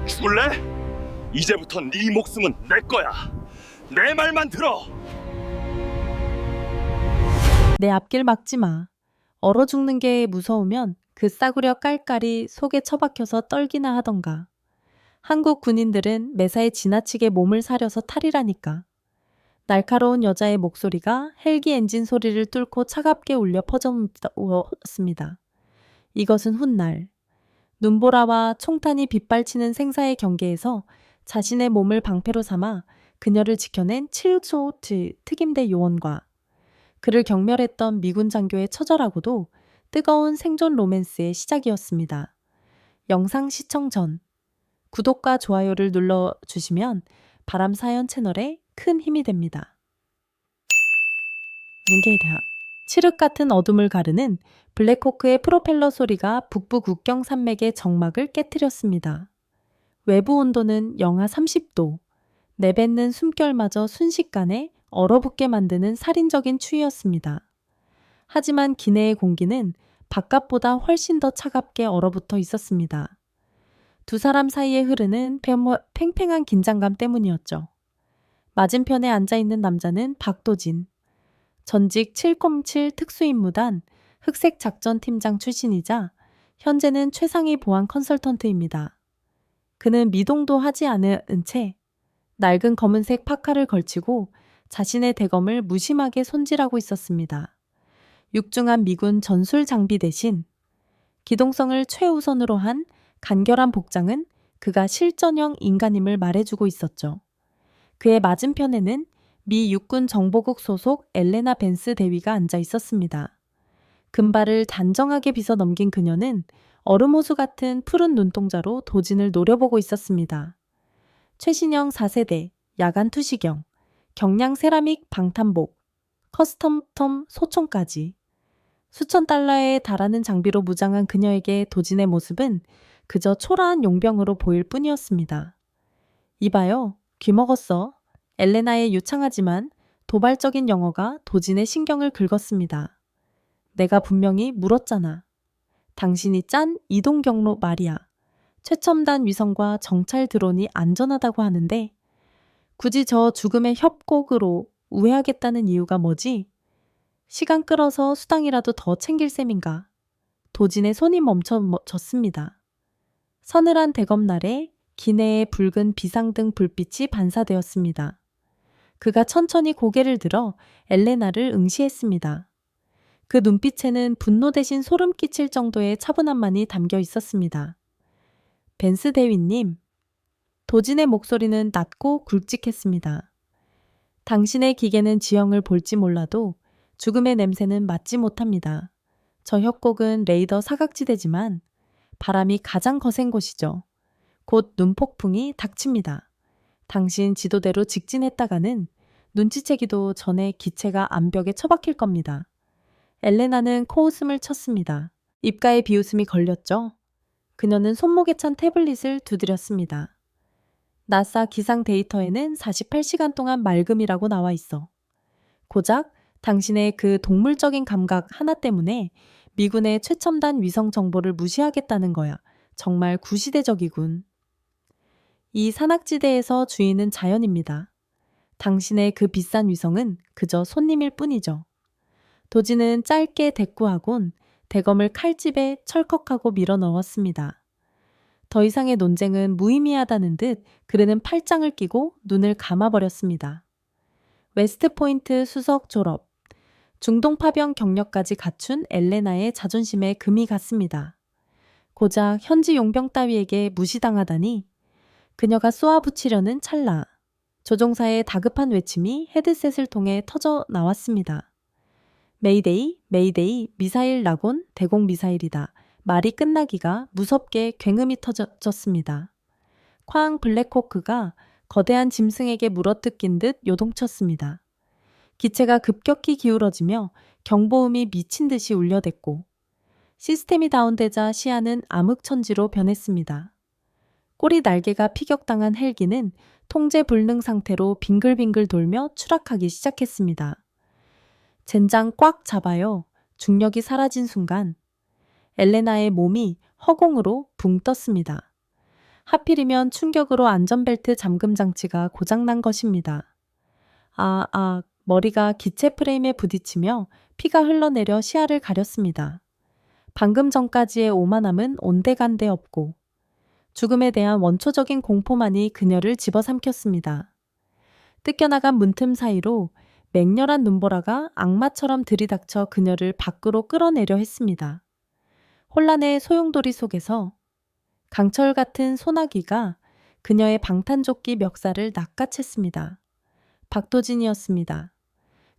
죽을래? 이제부터 네 목숨은 내 거야. 내 말만 들어. 내 앞길 막지 마. 얼어 죽는 게 무서우면 그 싸구려 깔깔이 속에 처박혀서 떨기나 하던가. 한국 군인들은 매사에 지나치게 몸을 사려서 탈이라니까. 날카로운 여자의 목소리가 헬기 엔진 소리를 뚫고 차갑게 울려 퍼졌습니다. 이것은 훗날 눈보라와 총탄이 빗발치는 생사의 경계에서 자신의 몸을 방패로 삼아 그녀를 지켜낸 7초 특임대 요원과 그를 경멸했던 미군 장교의 처절하고도 뜨거운 생존 로맨스의 시작이었습니다. 영상 시청 전 구독과 좋아요를 눌러주시면 바람사연 채널에 큰 힘이 됩니다. 인게이다. 칠흑 같은 어둠을 가르는 블랙호크의 프로펠러 소리가 북부 국경 산맥의 정막을 깨트렸습니다. 외부 온도는 영하 30도, 내뱉는 숨결마저 순식간에 얼어붙게 만드는 살인적인 추위였습니다. 하지만 기내의 공기는 바깥보다 훨씬 더 차갑게 얼어붙어 있었습니다. 두 사람 사이에 흐르는 팽팽한 긴장감 때문이었죠. 맞은편에 앉아있는 남자는 박도진, 전직 707 특수임무단 흑색 작전팀장 출신이자 현재는 최상위 보안 컨설턴트입니다. 그는 미동도 하지 않은 채 낡은 검은색 파카를 걸치고 자신의 대검을 무심하게 손질하고 있었습니다. 육중한 미군 전술 장비 대신 기동성을 최우선으로 한 간결한 복장은 그가 실전형 인간임을 말해주고 있었죠. 그의 맞은편에는 미 육군 정보국 소속 엘레나 벤스 대위가 앉아 있었습니다. 금발을 단정하게 빗어 넘긴 그녀는 얼음호수 같은 푸른 눈동자로 도진을 노려보고 있었습니다. 최신형 4세대, 야간 투시경, 경량 세라믹 방탄복, 커스텀 소총까지 수천 달러에 달하는 장비로 무장한 그녀에게 도진의 모습은 그저 초라한 용병으로 보일 뿐이었습니다. 이봐요, 귀먹었어. 엘레나의 유창하지만 도발적인 영어가 도진의 신경을 긁었습니다. 내가 분명히 물었잖아. 당신이 짠 이동 경로 말이야. 최첨단 위성과 정찰 드론이 안전하다고 하는데 굳이 저 죽음의 협곡으로 우회하겠다는 이유가 뭐지? 시간 끌어서 수당이라도 더 챙길 셈인가? 도진의 손이 멈춰졌습니다. 서늘한 대검날에 기내의 붉은 비상등 불빛이 반사되었습니다. 그가 천천히 고개를 들어 엘레나를 응시했습니다. 그 눈빛에는 분노 대신 소름 끼칠 정도의 차분함만이 담겨 있었습니다. 벤스 대위님, 도진의 목소리는 낮고 굵직했습니다. 당신의 기계는 지형을 볼지 몰라도 죽음의 냄새는 맡지 못합니다. 저 협곡은 레이더 사각지대지만 바람이 가장 거센 곳이죠. 곧 눈폭풍이 닥칩니다. 당신 지도대로 직진했다가는 눈치채기도 전에 기체가 암벽에 처박힐 겁니다. 엘레나는 코웃음을 쳤습니다. 입가에 비웃음이 걸렸죠. 그녀는 손목에 찬 태블릿을 두드렸습니다. 나사 기상 데이터에는 48시간 동안 맑음이라고 나와 있어. 고작 당신의 그 동물적인 감각 하나 때문에 미군의 최첨단 위성 정보를 무시하겠다는 거야. 정말 구시대적이군. 이 산악지대에서 주인은 자연입니다. 당신의 그 비싼 위성은 그저 손님일 뿐이죠. 도진은 짧게 대꾸하곤 대검을 칼집에 철컥하고 밀어 넣었습니다. 더 이상의 논쟁은 무의미하다는 듯 그는 팔짱을 끼고 눈을 감아버렸습니다. 웨스트포인트 수석 졸업, 중동 파병 경력까지 갖춘 엘레나의 자존심에 금이 갔습니다. 고작 현지 용병 따위에게 무시당하다니. 그녀가 쏘아붙이려는 찰나 조종사의 다급한 외침이 헤드셋을 통해 터져 나왔습니다. 메이데이, 메이데이, 미사일 낙온, 대공 미사일이다. 말이 끝나기가 무섭게 굉음이 터졌습니다. 쾅 블랙호크가 거대한 짐승에게 물어뜯긴 듯 요동쳤습니다. 기체가 급격히 기울어지며 경보음이 미친 듯이 울려댔고 시스템이 다운되자 시야는 암흑천지로 변했습니다. 꼬리 날개가 피격당한 헬기는 통제 불능 상태로 빙글빙글 돌며 추락하기 시작했습니다. 젠장 꽉 잡아요. 중력이 사라진 순간 엘레나의 몸이 허공으로 붕 떴습니다. 하필이면 충격으로 안전벨트 잠금 장치가 고장난 것입니다. 머리가 기체 프레임에 부딪히며 피가 흘러내려 시야를 가렸습니다. 방금 전까지의 오만함은 온데간데 없고 죽음에 대한 원초적인 공포만이 그녀를 집어삼켰습니다. 뜯겨나간 문틈 사이로 맹렬한 눈보라가 악마처럼 들이닥쳐 그녀를 밖으로 끌어내려 했습니다. 혼란의 소용돌이 속에서 강철 같은 소나기가 그녀의 방탄조끼 멱살을 낚아챘습니다. 박도진이었습니다.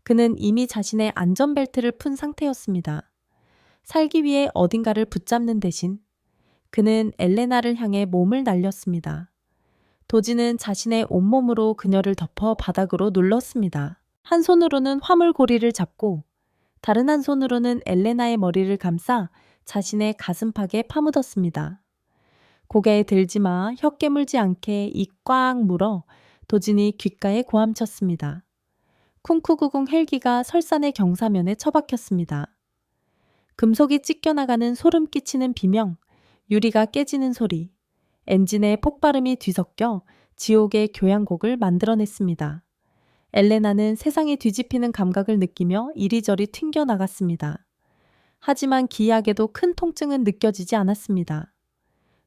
그는 이미 자신의 안전벨트를 푼 상태였습니다. 살기 위해 어딘가를 붙잡는 대신 그는 엘레나를 향해 몸을 날렸습니다. 도진은 자신의 온몸으로 그녀를 덮어 바닥으로 눌렀습니다. 한 손으로는 화물 고리를 잡고 다른 한 손으로는 엘레나의 머리를 감싸 자신의 가슴팍에 파묻었습니다. 고개에 들지 마, 혀 깨물지 않게 입 꽉 물어 도진이 귓가에 고함쳤습니다. 쿵쿠구궁 헬기가 설산의 경사면에 처박혔습니다. 금속이 찢겨나가는 소름 끼치는 비명, 유리가 깨지는 소리, 엔진의 폭발음이 뒤섞여 지옥의 교향곡을 만들어냈습니다. 엘레나는 세상이 뒤집히는 감각을 느끼며 이리저리 튕겨나갔습니다. 하지만 기이하게도 큰 통증은 느껴지지 않았습니다.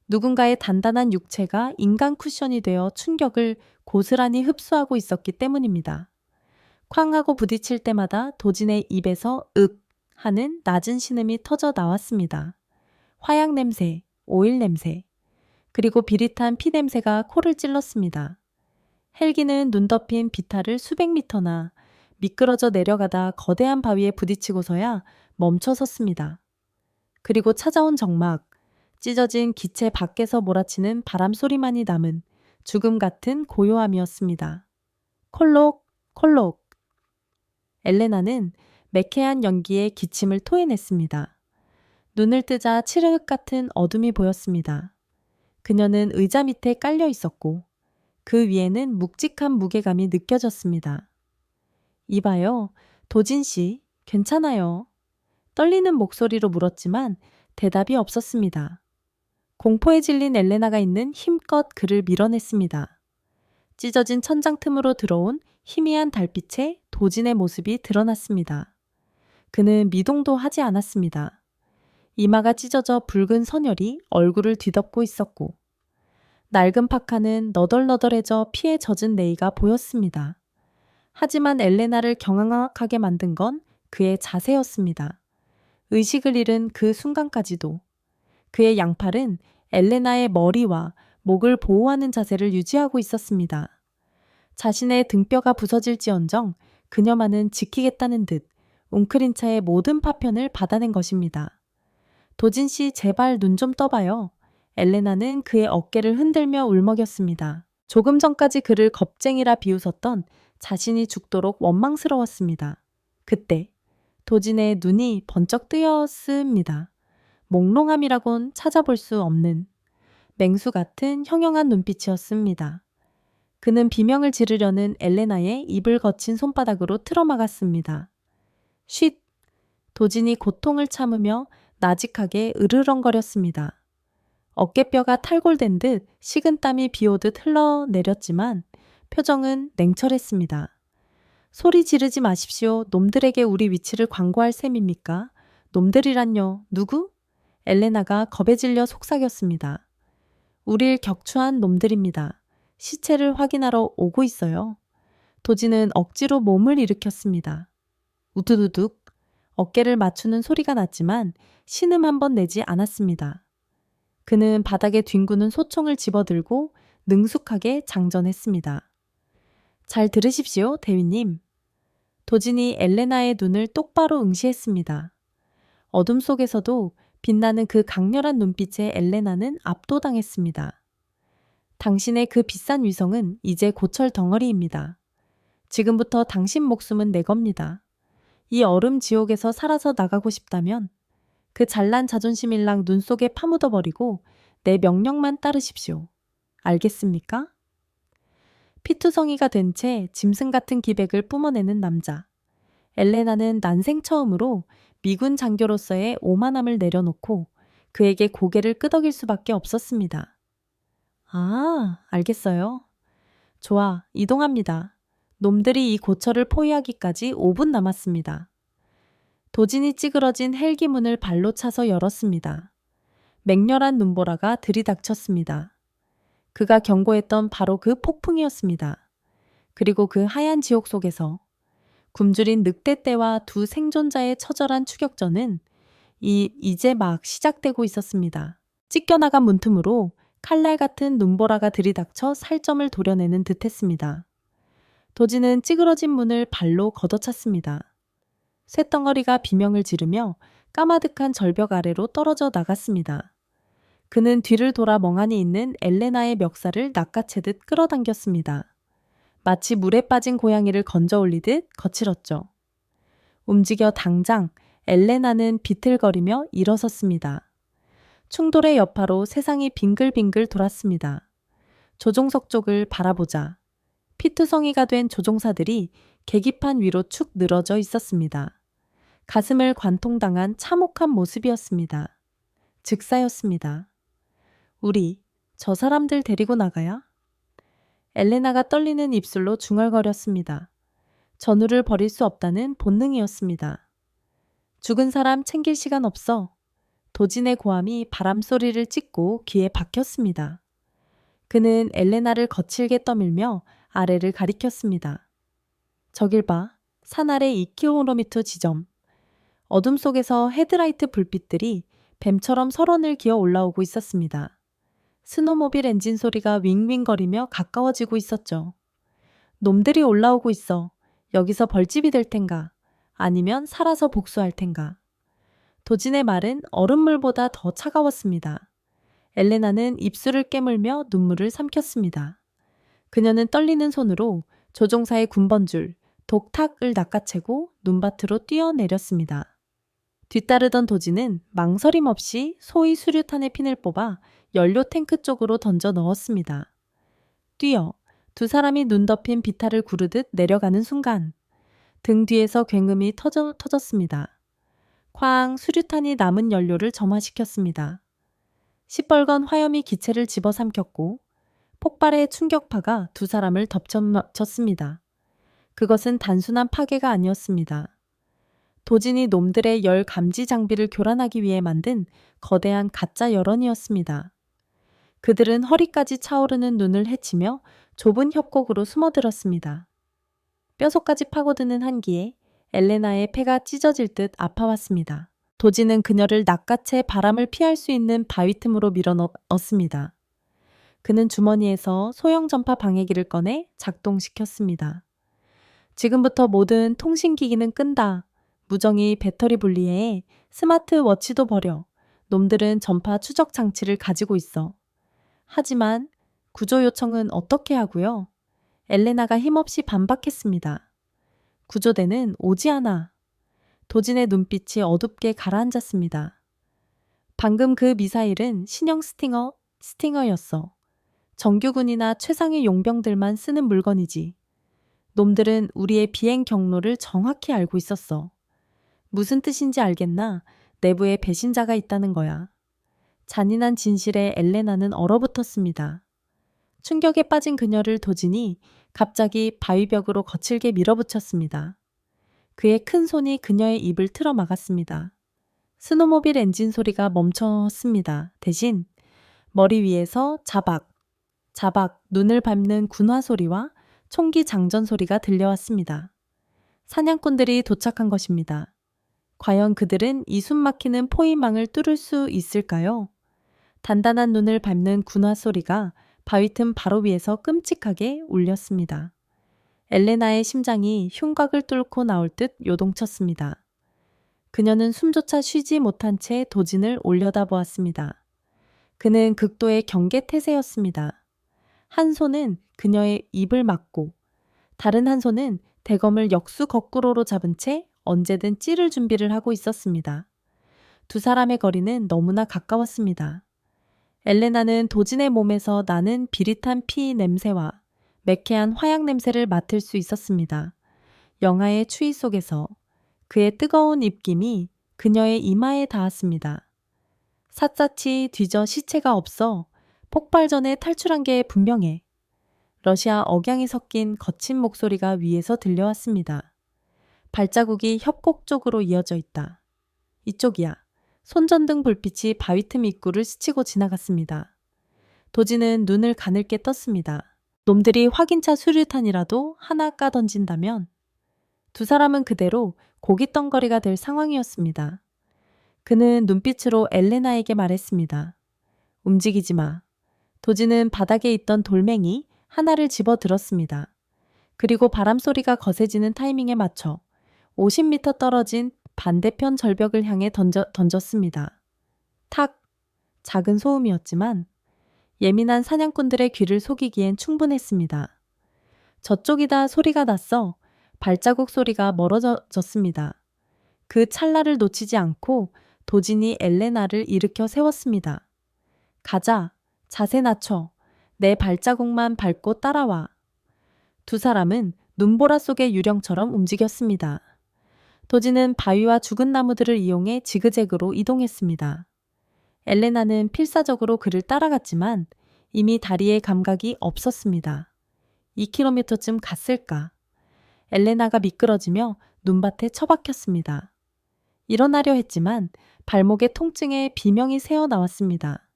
누군가의 단단한 육체가 인간 쿠션이 되어 충격을 고스란히 흡수하고 있었기 때문입니다. 쾅 하고 부딪힐 때마다 도진의 입에서 윽 하는 낮은 신음이 터져 나왔습니다. 화약 냄새, 오일 냄새, 그리고 비릿한 피 냄새가 코를 찔렀습니다. 헬기는 눈 덮인 비탈을 수백 미터나 미끄러져 내려가다 거대한 바위에 부딪히고서야 멈춰 섰습니다. 그리고 찾아온 적막, 찢어진 기체 밖에서 몰아치는 바람 소리만이 남은 죽음 같은 고요함이었습니다. 콜록, 콜록. 엘레나는 매캐한 연기에 기침을 토해냈습니다. 눈을 뜨자 칠흑 같은 어둠이 보였습니다. 그녀는 의자 밑에 깔려 있었고 그 위에는 묵직한 무게감이 느껴졌습니다. 이봐요, 도진 씨, 괜찮아요. 떨리는 목소리로 물었지만 대답이 없었습니다. 공포에 질린 엘레나가 있는 힘껏 그를 밀어냈습니다. 찢어진 천장 틈으로 들어온 희미한 달빛에 도진의 모습이 드러났습니다. 그는 미동도 하지 않았습니다. 이마가 찢어져 붉은 선혈이 얼굴을 뒤덮고 있었고 낡은 파카는 너덜너덜해져 피에 젖은 레이가 보였습니다. 하지만 엘레나를 경악하게 만든 건 그의 자세였습니다. 의식을 잃은 그 순간까지도 그의 양팔은 엘레나의 머리와 목을 보호하는 자세를 유지하고 있었습니다. 자신의 등뼈가 부서질지언정 그녀만은 지키겠다는 듯 웅크린 차의 모든 파편을 받아낸 것입니다. 도진 씨, 제발 눈 좀 떠봐요. 엘레나는 그의 어깨를 흔들며 울먹였습니다. 조금 전까지 그를 겁쟁이라 비웃었던 자신이 죽도록 원망스러웠습니다. 그때 도진의 눈이 번쩍 뜨였습니다. 몽롱함이라곤 찾아볼 수 없는 맹수 같은 형형한 눈빛이었습니다. 그는 비명을 지르려는 엘레나의 입을 거친 손바닥으로 틀어막았습니다. 쉿! 도진이 고통을 참으며 나직하게 으르렁거렸습니다. 어깨뼈가 탈골된 듯 식은땀이 비오듯 흘러내렸지만 표정은 냉철했습니다. 소리 지르지 마십시오. 놈들에게 우리 위치를 광고할 셈입니까? 놈들이란요. 누구? 엘레나가 겁에 질려 속삭였습니다. 우릴 격추한 놈들입니다. 시체를 확인하러 오고 있어요. 도진은 억지로 몸을 일으켰습니다. 우두두둑 어깨를 맞추는 소리가 났지만 신음 한 번 내지 않았습니다. 그는 바닥에 뒹구는 소총을 집어들고 능숙하게 장전했습니다. 잘 들으십시오, 대위님. 도진이 엘레나의 눈을 똑바로 응시했습니다. 어둠 속에서도 빛나는 그 강렬한 눈빛에 엘레나는 압도당했습니다. 당신의 그 비싼 위성은 이제 고철 덩어리입니다. 지금부터 당신 목숨은 내 겁니다. 이 얼음 지옥에서 살아서 나가고 싶다면 그 잘난 자존심일랑 눈 속에 파묻어버리고 내 명령만 따르십시오. 알겠습니까? 피투성이가 된 채 짐승 같은 기백을 뿜어내는 남자. 엘레나는 난생 처음으로 미군 장교로서의 오만함을 내려놓고 그에게 고개를 끄덕일 수밖에 없었습니다. 아, 알겠어요. 좋아, 이동합니다. 놈들이 이 고처를 포위하기까지 5분 남았습니다. 도진이 찌그러진 헬기 문을 발로 차서 열었습니다. 맹렬한 눈보라가 들이닥쳤습니다. 그가 경고했던 바로 그 폭풍이었습니다. 그리고 그 하얀 지옥 속에서 굶주린 늑대떼와 두 생존자의 처절한 추격전은 이제 막 시작되고 있었습니다. 찢겨나간 문틈으로 칼날 같은 눈보라가 들이닥쳐 살점을 도려내는 듯했습니다. 도지는 찌그러진 문을 발로 걷어찼습니다. 쇳덩어리가 비명을 지르며 까마득한 절벽 아래로 떨어져 나갔습니다. 그는 뒤를 돌아 멍하니 있는 엘레나의 멱살을 낚아채듯 끌어당겼습니다. 마치 물에 빠진 고양이를 건져 올리듯 거칠었죠. 움직여 당장 엘레나는 비틀거리며 일어섰습니다. 충돌의 여파로 세상이 빙글빙글 돌았습니다. 조종석 쪽을 바라보자 피투성이가 된 조종사들이 계기판 위로 축 늘어져 있었습니다. 가슴을 관통당한 참혹한 모습이었습니다. 즉사였습니다. 우리 저 사람들 데리고 나가야? 엘레나가 떨리는 입술로 중얼거렸습니다. 전우를 버릴 수 없다는 본능이었습니다. 죽은 사람 챙길 시간 없어. 도진의 고함이 바람 소리를 찢고 귀에 박혔습니다. 그는 엘레나를 거칠게 떠밀며 아래를 가리켰습니다. 저길 봐. 산 아래 2km 지점. 어둠 속에서 헤드라이트 불빛들이 뱀처럼 설원을 기어 올라오고 있었습니다. 스노모빌 엔진 소리가 윙윙거리며 가까워지고 있었죠. 놈들이 올라오고 있어. 여기서 벌집이 될 텐가. 아니면 살아서 복수할 텐가. 도진의 말은 얼음물보다 더 차가웠습니다. 엘레나는 입술을 깨물며 눈물을 삼켰습니다. 그녀는 떨리는 손으로 조종사의 군번줄, 독탁을 낚아채고 눈밭으로 뛰어내렸습니다. 뒤따르던 도진은 망설임 없이 소위 수류탄의 핀을 뽑아 연료 탱크 쪽으로 던져 넣었습니다. 뛰어 두 사람이 눈 덮인 비탈을 구르듯 내려가는 순간 등 뒤에서 굉음이 터졌습니다. 쾅 수류탄이 남은 연료를 점화시켰습니다. 시뻘건 화염이 기체를 집어삼켰고 폭발의 충격파가 두 사람을 덮쳤습니다. 그것은 단순한 파괴가 아니었습니다. 도진이 놈들의 열 감지 장비를 교란하기 위해 만든 거대한 가짜 열원이었습니다. 그들은 허리까지 차오르는 눈을 헤치며 좁은 협곡으로 숨어들었습니다. 뼛속까지 파고드는 한기에 엘레나의 폐가 찢어질 듯 아파왔습니다. 도진은 그녀를 낚아채 바람을 피할 수 있는 바위 틈으로 밀어넣었습니다. 그는 주머니에서 소형 전파 방해기를 꺼내 작동시켰습니다. 지금부터 모든 통신기기는 끈다. 무정히 배터리 분리해 스마트워치도 버려. 놈들은 전파 추적 장치를 가지고 있어. 하지만 구조 요청은 어떻게 하고요? 엘레나가 힘없이 반박했습니다. 구조대는 오지 않아. 도진의 눈빛이 어둡게 가라앉았습니다. 방금 그 미사일은 신형 스팅어였어. 정규군이나 최상위 용병들만 쓰는 물건이지. 놈들은 우리의 비행 경로를 정확히 알고 있었어. 무슨 뜻인지 알겠나? 내부에 배신자가 있다는 거야. 잔인한 진실에 엘레나는 얼어붙었습니다. 충격에 빠진 그녀를 도진이 갑자기 바위벽으로 거칠게 밀어붙였습니다. 그의 큰 손이 그녀의 입을 틀어 막았습니다. 스노모빌 엔진 소리가 멈췄습니다. 대신 머리 위에서 자박 눈을 밟는 군화 소리와 총기 장전 소리가 들려왔습니다. 사냥꾼들이 도착한 것입니다. 과연 그들은 이 숨막히는 포위망을 뚫을 수 있을까요? 단단한 눈을 밟는 군화 소리가 바위 틈 바로 위에서 끔찍하게 울렸습니다. 엘레나의 심장이 흉곽을 뚫고 나올 듯 요동쳤습니다. 그녀는 숨조차 쉬지 못한 채 도진을 올려다보았습니다. 그는 극도의 경계태세였습니다. 한 손은 그녀의 입을 막고 다른 한 손은 대검을 역수 거꾸로로 잡은 채 언제든 찌를 준비를 하고 있었습니다. 두 사람의 거리는 너무나 가까웠습니다. 엘레나는 도진의 몸에서 나는 비릿한 피 냄새와 매캐한 화약 냄새를 맡을 수 있었습니다. 영하의 추위 속에서 그의 뜨거운 입김이 그녀의 이마에 닿았습니다. 샅샅이 뒤져 시체가 없어 폭발 전에 탈출한 게 분명해. 러시아 억양이 섞인 거친 목소리가 위에서 들려왔습니다. 발자국이 협곡 쪽으로 이어져 있다. 이쪽이야. 손전등 불빛이 바위 틈 입구를 스치고 지나갔습니다. 도지는 눈을 가늘게 떴습니다. 놈들이 확인차 수류탄이라도 하나 까던진다면 두 사람은 그대로 고깃덩거리가 될 상황이었습니다. 그는 눈빛으로 엘레나에게 말했습니다. 움직이지 마. 도지는 바닥에 있던 돌멩이 하나를 집어 들었습니다. 그리고 바람소리가 거세지는 타이밍에 맞춰 50m 떨어진 반대편 절벽을 향해 던졌습니다. 탁! 작은 소음이었지만 예민한 사냥꾼들의 귀를 속이기엔 충분했습니다. 저쪽이다 소리가 났어 발자국 소리가 멀어졌습니다. 그 찰나를 놓치지 않고 도진이 엘레나를 일으켜 세웠습니다. 가자. 자세 낮춰. 내 발자국만 밟고 따라와. 두 사람은 눈보라 속의 유령처럼 움직였습니다. 도지는 바위와 죽은 나무들을 이용해 지그재그로 이동했습니다. 엘레나는 필사적으로 그를 따라갔지만 이미 다리에 감각이 없었습니다. 2km쯤 갔을까. 엘레나가 미끄러지며 눈밭에 처박혔습니다. 일어나려 했지만 발목의 통증에 비명이 새어나왔습니다.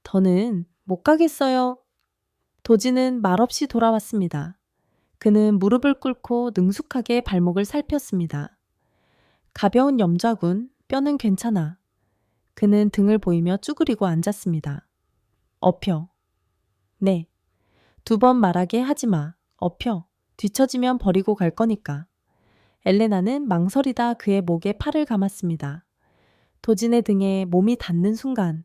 더는 못 가겠어요. 도지는 말없이 돌아왔습니다. 그는 무릎을 꿇고 능숙하게 발목을 살폈습니다. 가벼운 염좌군, 뼈는 괜찮아. 그는 등을 보이며 쭈그리고 앉았습니다. 엎혀. 네. 2번 말하게 하지 마. 엎혀. 뒤처지면 버리고 갈 거니까. 엘레나는 망설이다 그의 목에 팔을 감았습니다. 도진의 등에 몸이 닿는 순간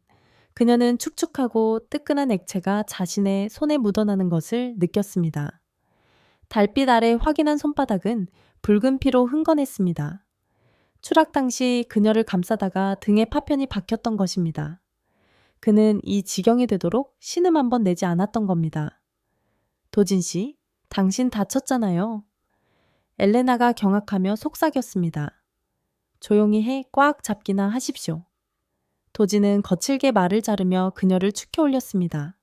그녀는 축축하고 뜨끈한 액체가 자신의 손에 묻어나는 것을 느꼈습니다. 달빛 아래 확인한 손바닥은 붉은 피로 흥건했습니다. 추락 당시 그녀를 감싸다가 등에 파편이 박혔던 것입니다. 그는 이 지경이 되도록 신음 한 번 내지 않았던 겁니다. 도진 씨, 당신 다쳤잖아요. 엘레나가 경악하며 속삭였습니다. 조용히 해 꽉 잡기나 하십시오. 도지는 거칠게 말을 자르며 그녀를 축혀 올렸습니다.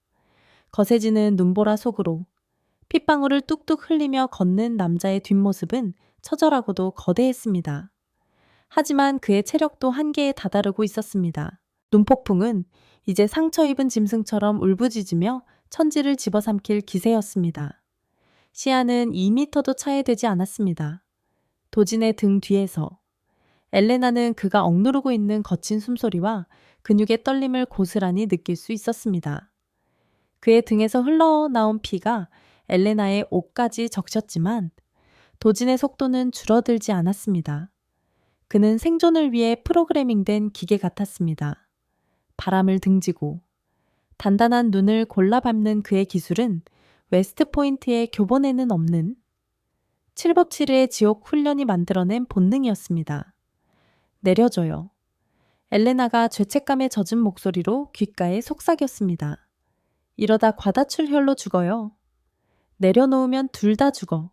거세지는 눈보라 속으로 핏방울을 뚝뚝 흘리며 걷는 남자의 뒷모습은 처절하고도 거대했습니다. 하지만 그의 체력도 한계에 다다르고 있었습니다. 눈폭풍은 이제 상처 입은 짐승처럼 울부짖으며 천지를 집어삼킬 기세였습니다. 시야는 2m도 차이되지 않았습니다. 도진의 등 뒤에서 엘레나는 그가 억누르고 있는 거친 숨소리와 근육의 떨림을 고스란히 느낄 수 있었습니다. 그의 등에서 흘러나온 피가 엘레나의 옷까지 적셨지만 도진의 속도는 줄어들지 않았습니다. 그는 생존을 위해 프로그래밍된 기계 같았습니다. 바람을 등지고 단단한 눈을 골라 밟는 그의 기술은 웨스트포인트의 교본에는 없는 7법7의 지옥 훈련이 만들어낸 본능이었습니다. 내려줘요. 엘레나가 죄책감에 젖은 목소리로 귓가에 속삭였습니다. 이러다 과다출혈로 죽어요. 내려놓으면 둘 다 죽어.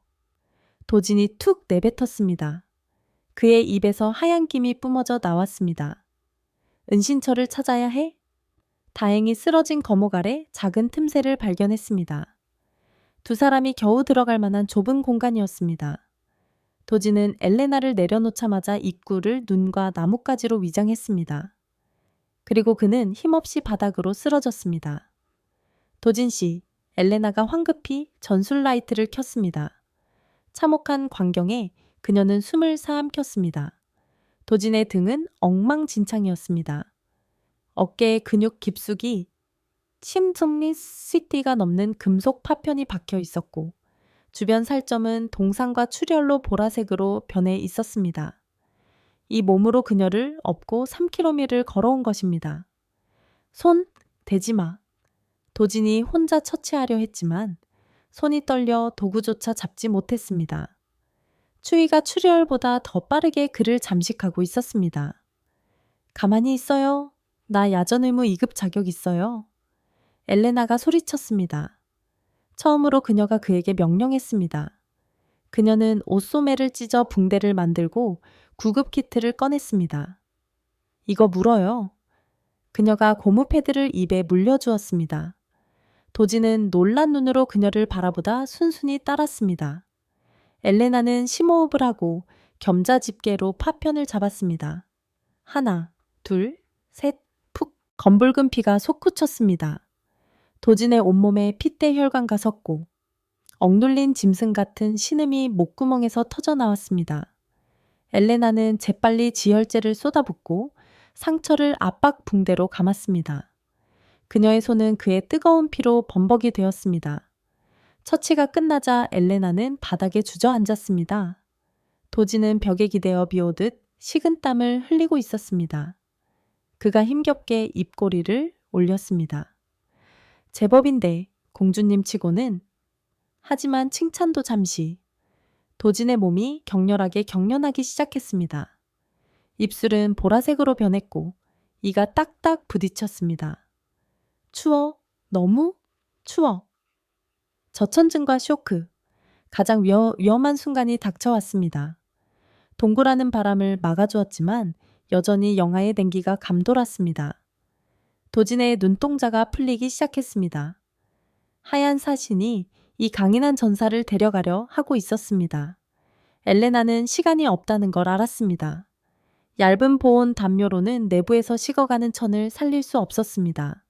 도진이 툭 내뱉었습니다. 그의 입에서 하얀 김이 뿜어져 나왔습니다. 은신처를 찾아야 해? 다행히 쓰러진 거목 아래 작은 틈새를 발견했습니다. 두 사람이 겨우 들어갈 만한 좁은 공간이었습니다. 도지는 엘레나를 내려놓자마자 입구를 눈과 나뭇가지로 위장했습니다. 그리고 그는 힘없이 바닥으로 쓰러졌습니다. 도진 씨, 엘레나가 황급히 전술 라이트를 켰습니다. 참혹한 광경에 그녀는 숨을 사암켰습니다. 도진의 등은 엉망진창이었습니다. 어깨에 근육 깊숙이 침승리 CT가 넘는 금속 파편이 박혀 있었고 주변 살점은 동상과 출혈로 보라색으로 변해 있었습니다. 이 몸으로 그녀를 업고 3km를 걸어온 것입니다. 손, 대지 마. 도진이 혼자 처치하려 했지만 손이 떨려 도구조차 잡지 못했습니다. 추위가 출혈보다 더 빠르게 그를 잠식하고 있었습니다. 가만히 있어요. 나 야전 의무 2급 자격 있어요. 엘레나가 소리쳤습니다. 처음으로 그녀가 그에게 명령했습니다. 그녀는 옷소매를 찢어 붕대를 만들고 구급 키트를 꺼냈습니다. 이거 물어요. 그녀가 고무 패드를 입에 물려주었습니다. 도지는 놀란 눈으로 그녀를 바라보다 순순히 따랐습니다. 엘레나는 심호흡을 하고 겸자 집게로 파편을 잡았습니다. 하나, 둘, 셋, 푹 검붉은 피가 솟구쳤습니다. 도진의 온몸에 핏대 혈관과 섰고 억눌린 짐승 같은 신음이 목구멍에서 터져 나왔습니다. 엘레나는 재빨리 지혈제를 쏟아붓고 상처를 압박 붕대로 감았습니다. 그녀의 손은 그의 뜨거운 피로 범벅이 되었습니다. 처치가 끝나자 엘레나는 바닥에 주저앉았습니다. 도지는 벽에 기대어 비오듯 식은땀을 흘리고 있었습니다. 그가 힘겹게 입꼬리를 올렸습니다. 제법인데 공주님 치고는. 하지만 칭찬도 잠시. 도진의 몸이 격렬하게 경련하기 시작했습니다. 입술은 보라색으로 변했고 이가 딱딱 부딪혔습니다. 추워. 너무 추워. 저천증과 쇼크. 가장 위험한 순간이 닥쳐왔습니다. 동굴하는 바람을 막아주었지만 여전히 영하의 냉기가 감돌았습니다. 도진의 눈동자가 풀리기 시작했습니다. 하얀 사신이 이 강인한 전사를 데려가려 하고 있었습니다. 엘레나는 시간이 없다는 걸 알았습니다. 얇은 보온 담요로는 내부에서 식어가는 천을 살릴 수 없었습니다.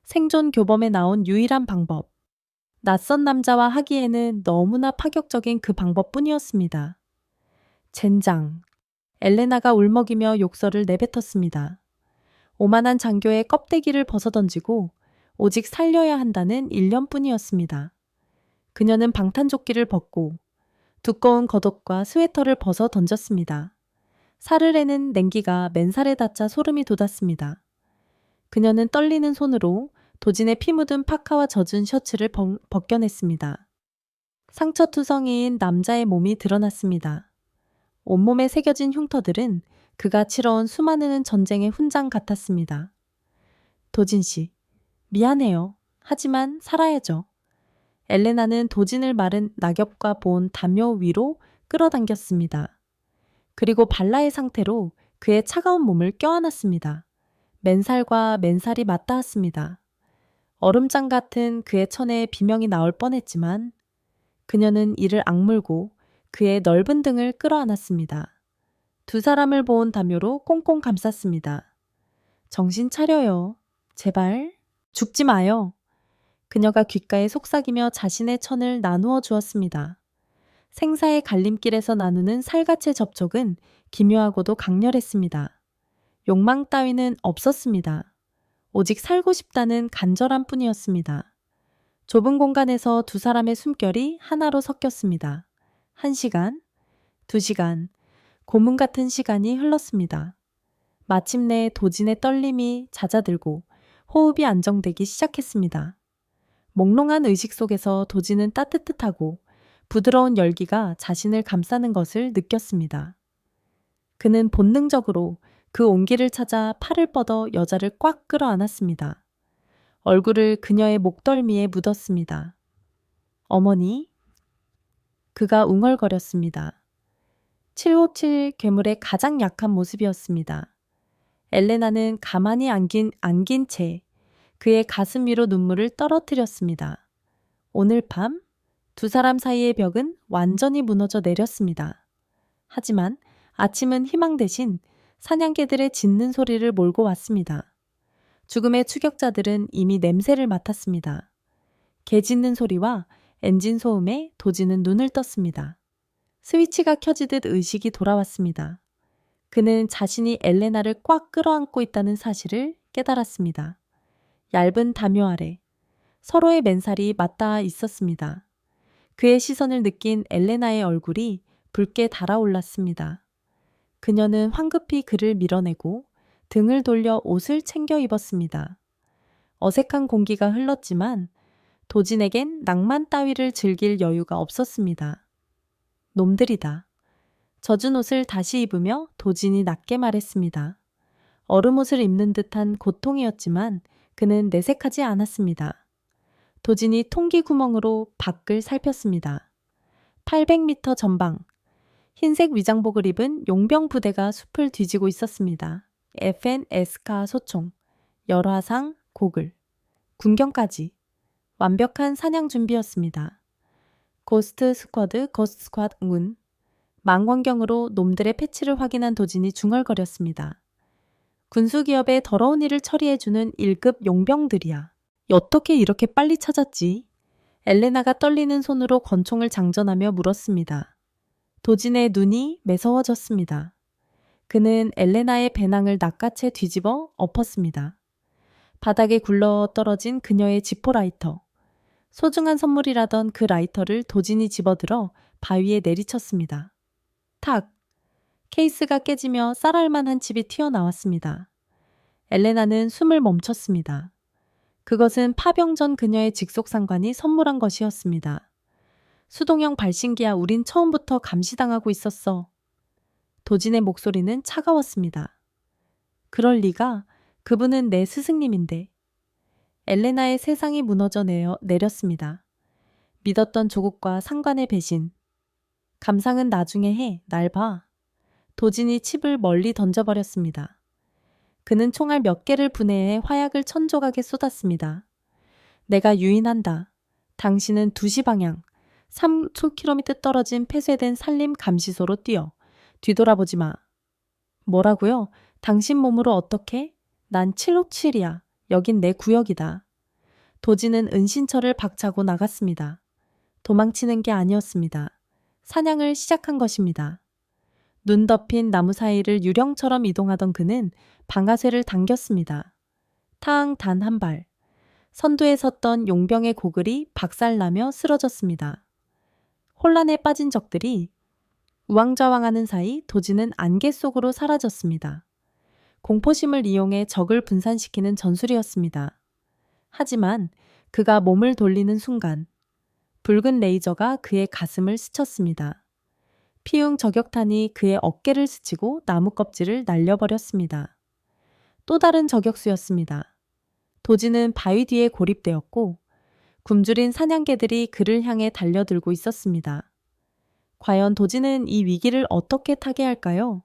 생존 교범에 나온 유일한 방법. 낯선 남자와 하기에는 너무나 파격적인 그 방법뿐이었습니다. 젠장. 엘레나가 울먹이며 욕설을 내뱉었습니다. 오만한 장교의 껍데기를 벗어던지고 오직 살려야 한다는 일념뿐이었습니다. 그녀는 방탄조끼를 벗고 두꺼운 겉옷과 스웨터를 벗어 던졌습니다. 사르르는 냉기가 맨살에 닿자 소름이 돋았습니다. 그녀는 떨리는 손으로 도진의 피 묻은 파카와 젖은 셔츠를 벗겨냈습니다. 상처투성이인 남자의 몸이 드러났습니다. 온몸에 새겨진 흉터들은 그가 치러온 수많은 전쟁의 훈장 같았습니다. 도진 씨, 미안해요. 하지만 살아야죠. 엘레나는 도진을 마른 낙엽과 보온 담요 위로 끌어당겼습니다. 그리고 발라의 상태로 그의 차가운 몸을 껴안았습니다. 맨살과 맨살이 맞닿았습니다. 얼음장 같은 그의 천에 비명이 나올 뻔했지만 그녀는 이를 악물고 그의 넓은 등을 끌어안았습니다. 두 사람을 보온 담요로 꽁꽁 감쌌습니다. 정신 차려요. 제발 죽지 마요. 그녀가 귓가에 속삭이며 자신의 천을 나누어 주었습니다. 생사의 갈림길에서 나누는 살갗의 접촉은 기묘하고도 강렬했습니다. 욕망 따위는 없었습니다. 오직 살고 싶다는 간절함 뿐이었습니다. 좁은 공간에서 두 사람의 숨결이 하나로 섞였습니다. 1시간, 2시간, 고문 같은 시간이 흘렀습니다. 마침내 도진의 떨림이 잦아들고 호흡이 안정되기 시작했습니다. 몽롱한 의식 속에서 도진은 따뜻하고 부드러운 열기가 자신을 감싸는 것을 느꼈습니다. 그는 본능적으로 그 온기를 찾아 팔을 뻗어 여자를 꽉 끌어안았습니다. 얼굴을 그녀의 목덜미에 묻었습니다. 어머니? 그가 웅얼거렸습니다. 757 괴물의 가장 약한 모습이었습니다. 엘레나는 가만히 안긴 채 그의 가슴 위로 눈물을 떨어뜨렸습니다. 오늘 밤 두 사람 사이의 벽은 완전히 무너져 내렸습니다. 하지만 아침은 희망 대신 사냥개들의 짖는 소리를 몰고 왔습니다. 죽음의 추격자들은 이미 냄새를 맡았습니다. 개 짖는 소리와 엔진 소음에 도지는 눈을 떴습니다. 스위치가 켜지듯 의식이 돌아왔습니다. 그는 자신이 엘레나를 꽉 끌어안고 있다는 사실을 깨달았습니다. 얇은 담요 아래 서로의 맨살이 맞닿아 있었습니다. 그의 시선을 느낀 엘레나의 얼굴이 붉게 달아올랐습니다. 그녀는 황급히 그를 밀어내고 등을 돌려 옷을 챙겨 입었습니다. 어색한 공기가 흘렀지만 도진에겐 낭만 따위를 즐길 여유가 없었습니다. 놈들이다. 젖은 옷을 다시 입으며 도진이 낮게 말했습니다. 얼음옷을 입는 듯한 고통이었지만 그는 내색하지 않았습니다. 도진이 통기 구멍으로 밖을 살폈습니다. 800m 전방, 흰색 위장복을 입은 용병 부대가 숲을 뒤지고 있었습니다. FNS카 소총, 열화상, 고글, 군경까지 완벽한 사냥 준비였습니다. 고스트 스쿼드, 운. 망원경으로 놈들의 패치를 확인한 도진이 중얼거렸습니다. 군수기업의 더러운 일을 처리해주는 1급 용병들이야. 어떻게 이렇게 빨리 찾았지? 엘레나가 떨리는 손으로 권총을 장전하며 물었습니다. 도진의 눈이 매서워졌습니다. 그는 엘레나의 배낭을 낚아채 뒤집어 엎었습니다. 바닥에 굴러 떨어진 그녀의 지포라이터. 소중한 선물이라던 그 라이터를 도진이 집어들어 바위에 내리쳤습니다. 탁! 케이스가 깨지며 쌀알만한 칩이 튀어나왔습니다. 엘레나는 숨을 멈췄습니다. 그것은 파병 전 그녀의 직속상관이 선물한 것이었습니다. 수동형 발신기야, 우린 처음부터 감시당하고 있었어. 도진의 목소리는 차가웠습니다. 그럴 리가, 그분은 내 스승님인데. 엘레나의 세상이 무너져 내렸습니다. 믿었던 조국과 상관의 배신. 감상은 나중에 해, 날 봐. 도진이 칩을 멀리 던져버렸습니다. 그는 총알 몇 개를 분해해 화약을 천조각에 쏟았습니다. 내가 유인한다. 당신은 2시 방향, 3km 떨어진 폐쇄된 산림 감시소로 뛰어. 뒤돌아보지 마. 뭐라고요? 당신 몸으로 어떻게? 난 757이야. 여긴 내 구역이다. 도진은 은신처를 박차고 나갔습니다. 도망치는 게 아니었습니다. 사냥을 시작한 것입니다. 눈 덮인 나무 사이를 유령처럼 이동하던 그는 방아쇠를 당겼습니다. 탕 단 한 발. 선두에 섰던 용병의 고글이 박살나며 쓰러졌습니다. 혼란에 빠진 적들이 우왕좌왕하는 사이 도진은 안개 속으로 사라졌습니다. 공포심을 이용해 적을 분산시키는 전술이었습니다. 하지만 그가 몸을 돌리는 순간 붉은 레이저가 그의 가슴을 스쳤습니다. 피웅 저격탄이 그의 어깨를 스치고 나무 껍질을 날려버렸습니다. 또 다른 저격수였습니다. 도진은 바위 뒤에 고립되었고 굶주린 사냥개들이 그를 향해 달려들고 있었습니다. 과연 도진은 이 위기를 어떻게 타개할까요?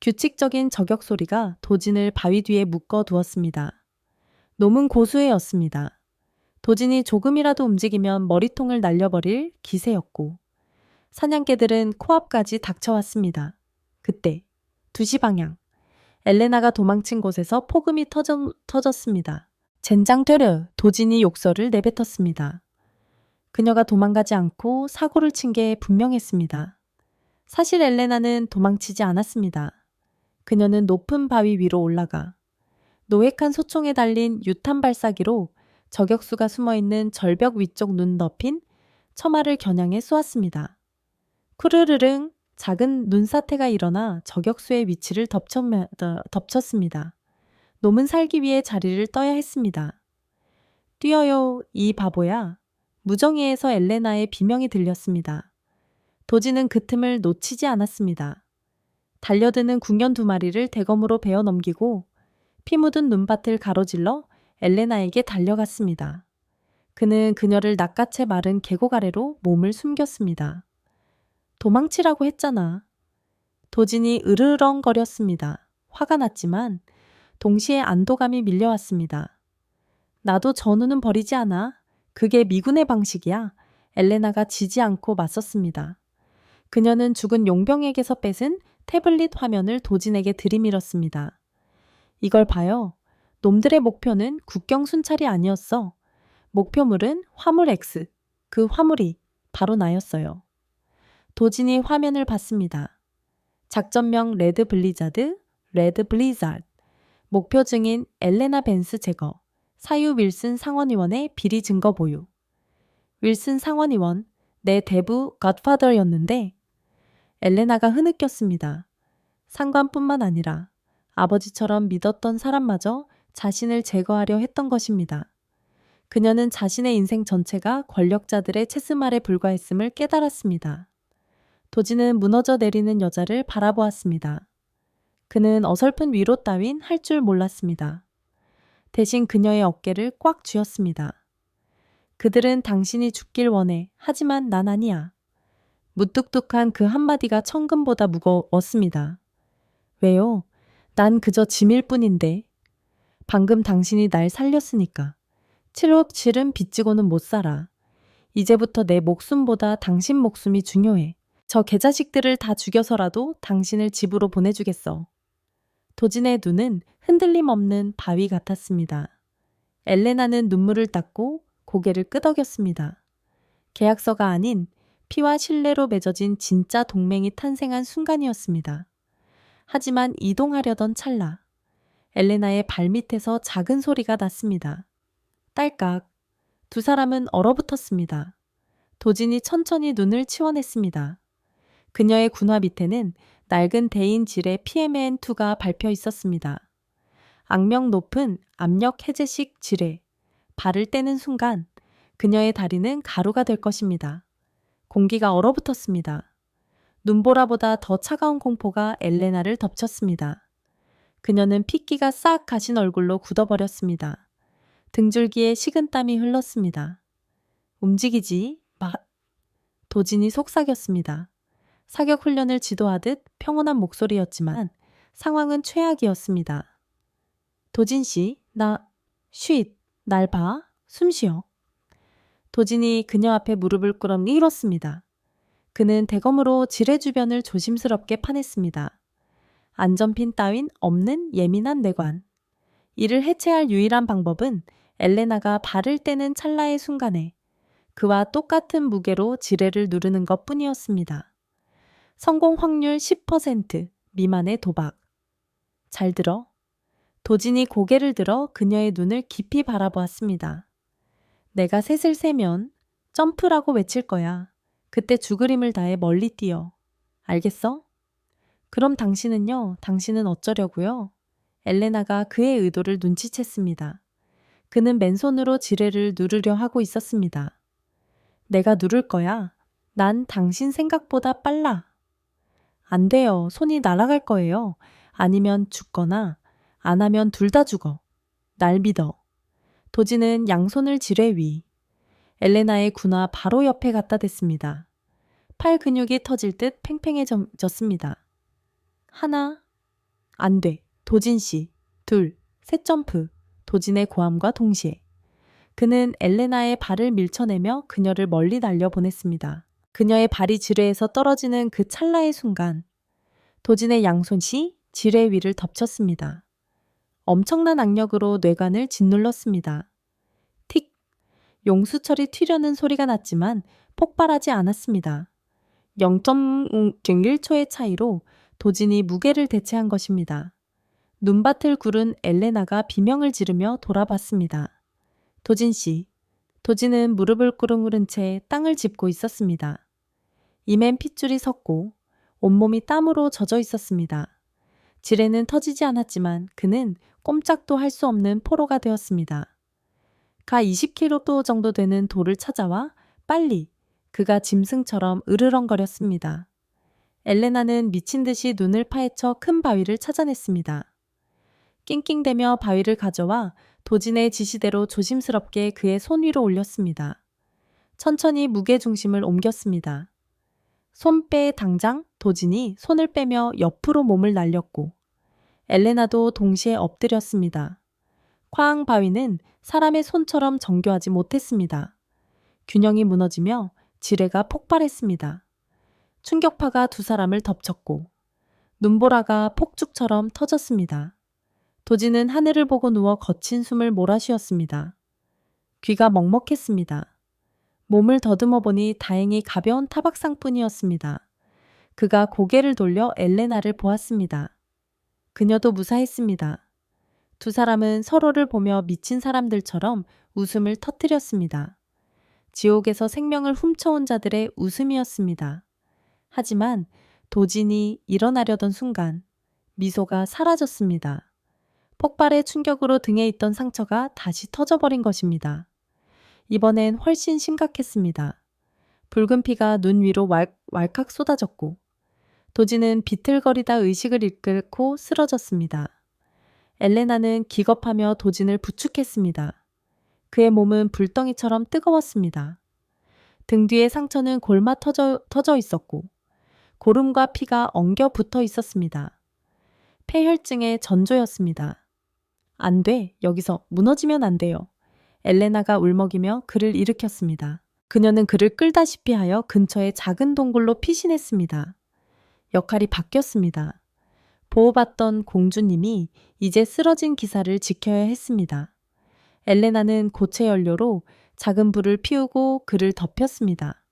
규칙적인 저격 소리가 도진을 바위 뒤에 묶어 두었습니다. 놈은 고수애였습니다. 도진이 조금이라도 움직이면 머리통을 날려버릴 기세였고 사냥개들은 코앞까지 닥쳐왔습니다. 그때 2시 방향 엘레나가 도망친 곳에서 폭음이 터졌습니다. 젠장 되려! 도진이 욕설을 내뱉었습니다. 그녀가 도망가지 않고 사고를 친 게 분명했습니다. 사실 엘레나는 도망치지 않았습니다. 그녀는 높은 바위 위로 올라가 노획한 소총에 달린 유탄 발사기로 저격수가 숨어있는 절벽 위쪽 눈 덮인 처마를 겨냥해 쏘았습니다. 쿠르르릉 작은 눈사태가 일어나 저격수의 위치를 덮쳤습니다. 놈은 살기 위해 자리를 떠야 했습니다. 뛰어요, 이 바보야. 무정위에서 엘레나의 비명이 들렸습니다. 도진은 그 틈을 놓치지 않았습니다. 달려드는 궁연 2마리를 대검으로 베어 넘기고 피 묻은 눈밭을 가로질러 엘레나에게 달려갔습니다. 그는 그녀를 낚아채 마른 계곡 아래로 몸을 숨겼습니다. 도망치라고 했잖아. 도진이 으르렁거렸습니다. 화가 났지만 동시에 안도감이 밀려왔습니다. 나도 전우는 버리지 않아. 그게 미군의 방식이야. 엘레나가 지지 않고 맞섰습니다. 그녀는 죽은 용병에게서 뺏은 태블릿 화면을 도진에게 들이밀었습니다. 이걸 봐요. 놈들의 목표는 국경 순찰이 아니었어. 목표물은 화물 X. 그 화물이 바로 나였어요. 도진이 화면을 봤습니다. 작전명 레드 블리자드. 목표 증인 엘레나 벤스 제거. 사유 윌슨 상원의원의 비리 증거 보유. 윌슨 상원의원, 내 대부 갓파더였는데 엘레나가 흐느꼈습니다. 상관뿐만 아니라 아버지처럼 믿었던 사람마저 자신을 제거하려 했던 것입니다. 그녀는 자신의 인생 전체가 권력자들의 체스말에 불과했음을 깨달았습니다. 도진은 무너져 내리는 여자를 바라보았습니다. 그는 어설픈 위로 따윈 할 줄 몰랐습니다. 대신 그녀의 어깨를 꽉 쥐었습니다. 그들은 당신이 죽길 원해. 하지만 난 아니야. 무뚝뚝한 그 한마디가 천금보다 무거웠습니다. 왜요? 난 그저 짐일 뿐인데. 방금 당신이 날 살렸으니까. 치욕칠은 빚지고는 못 살아. 이제부터 내 목숨보다 당신 목숨이 중요해. 저 개자식들을 다 죽여서라도 당신을 집으로 보내주겠어. 도진의 눈은 흔들림 없는 바위 같았습니다. 엘레나는 눈물을 닦고 고개를 끄덕였습니다. 계약서가 아닌 피와 신뢰로 맺어진 진짜 동맹이 탄생한 순간이었습니다. 하지만 이동하려던 찰나 엘레나의 발밑에서 작은 소리가 났습니다. 딸깍. 두 사람은 얼어붙었습니다. 도진이 천천히 눈을 치워냈습니다. 그녀의 군화 밑에는 낡은 대인 질의 PMN2가 밟혀 있었습니다. 악명 높은 압력 해제식 지뢰. 발을 떼는 순간 그녀의 다리는 가루가 될 것입니다. 공기가 얼어붙었습니다. 눈보라보다 더 차가운 공포가 엘레나를 덮쳤습니다. 그녀는 핏기가 싹 가신 얼굴로 굳어버렸습니다. 등줄기에 식은땀이 흘렀습니다. 움직이지 마. 도진이 속삭였습니다. 사격 훈련을 지도하듯 평온한 목소리였지만 상황은 최악이었습니다. 도진 씨, 날 봐. 숨 쉬어. 도진이 그녀 앞에 무릎을 꿇었습니다. 그는 대검으로 지뢰 주변을 조심스럽게 파냈습니다. 안전핀 따윈 없는 예민한 뇌관. 이를 해체할 유일한 방법은 엘레나가 발을 떼는 찰나의 순간에 그와 똑같은 무게로 지뢰를 누르는 것 뿐이었습니다. 성공 확률 10% 미만의 도박. 잘 들어. 도진이 고개를 들어 그녀의 눈을 깊이 바라보았습니다. 내가 셋을 세면 점프라고 외칠 거야. 그때 죽을 힘을 다해 멀리 뛰어. 알겠어? 그럼 당신은 어쩌려고요? 엘레나가 그의 의도를 눈치챘습니다. 그는 맨손으로 지뢰를 누르려 하고 있었습니다. 내가 누를 거야. 난 당신 생각보다 빨라. 안 돼요. 손이 날아갈 거예요. 아니면 죽거나 안 하면 둘 다 죽어. 날 믿어. 도진은 양손을 지뢰 위. 엘레나의 군화 바로 옆에 갖다 댔습니다. 팔 근육이 터질 듯 팽팽해졌습니다. 하나. 안 돼. 도진 씨. 둘. 셋 점프. 도진의 고함과 동시에. 그는 엘레나의 발을 밀쳐내며 그녀를 멀리 날려보냈습니다. 그녀의 발이 지뢰에서 떨어지는 그 찰나의 순간 도진의 양손이 지뢰 위를 덮쳤습니다. 엄청난 악력으로 뇌관을 짓눌렀습니다. 틱! 용수철이 튀려는 소리가 났지만 폭발하지 않았습니다. 0.01초의 차이로 도진이 무게를 대체한 것입니다. 눈밭을 구른 엘레나가 비명을 지르며 돌아봤습니다. 도진 씨. 도진은 무릎을 꿇은 채 땅을 짚고 있었습니다. 이맨 핏줄이 섰고 온몸이 땀으로 젖어 있었습니다. 지뢰는 터지지 않았지만 그는 꼼짝도 할 수 없는 포로가 되었습니다. 가 20kg 정도 되는 돌을 찾아와 빨리 그가 짐승처럼 으르렁거렸습니다. 엘레나는 미친 듯이 눈을 파헤쳐 큰 바위를 찾아냈습니다. 낑낑대며 바위를 가져와 도진의 지시대로 조심스럽게 그의 손 위로 올렸습니다. 천천히 무게중심을 옮겼습니다. 손 빼 당장 도진이 손을 빼며 옆으로 몸을 날렸고 엘레나도 동시에 엎드렸습니다. 쾅 바위는 사람의 손처럼 정교하지 못했습니다. 균형이 무너지며 지뢰가 폭발했습니다. 충격파가 두 사람을 덮쳤고 눈보라가 폭죽처럼 터졌습니다. 도진은 하늘을 보고 누워 거친 숨을 몰아쉬었습니다. 귀가 먹먹했습니다. 몸을 더듬어 보니 다행히 가벼운 타박상뿐이었습니다. 그가 고개를 돌려 엘레나를 보았습니다. 그녀도 무사했습니다. 두 사람은 서로를 보며 미친 사람들처럼 웃음을 터뜨렸습니다. 지옥에서 생명을 훔쳐온 자들의 웃음이었습니다. 하지만 도진이 일어나려던 순간 미소가 사라졌습니다. 폭발의 충격으로 등에 있던 상처가 다시 터져버린 것입니다. 이번엔 훨씬 심각했습니다. 붉은 피가 눈 위로 왈칵 쏟아졌고 도진은 비틀거리다 의식을 잃고 쓰러졌습니다. 엘레나는 기겁하며 도진을 부축했습니다. 그의 몸은 불덩이처럼 뜨거웠습니다. 등 뒤의 상처는 골마 터져 있었고 고름과 피가 엉겨 붙어 있었습니다. 폐혈증의 전조였습니다. 안 돼. 여기서 무너지면 안 돼요. 엘레나가 울먹이며 그를 일으켰습니다. 그녀는 그를 끌다시피 하여 근처의 작은 동굴로 피신했습니다. 역할이 바뀌었습니다. 보호받던 공주님이 이제 쓰러진 기사를 지켜야 했습니다. 엘레나는 고체 연료로 작은 불을 피우고 그를 덮였습니다.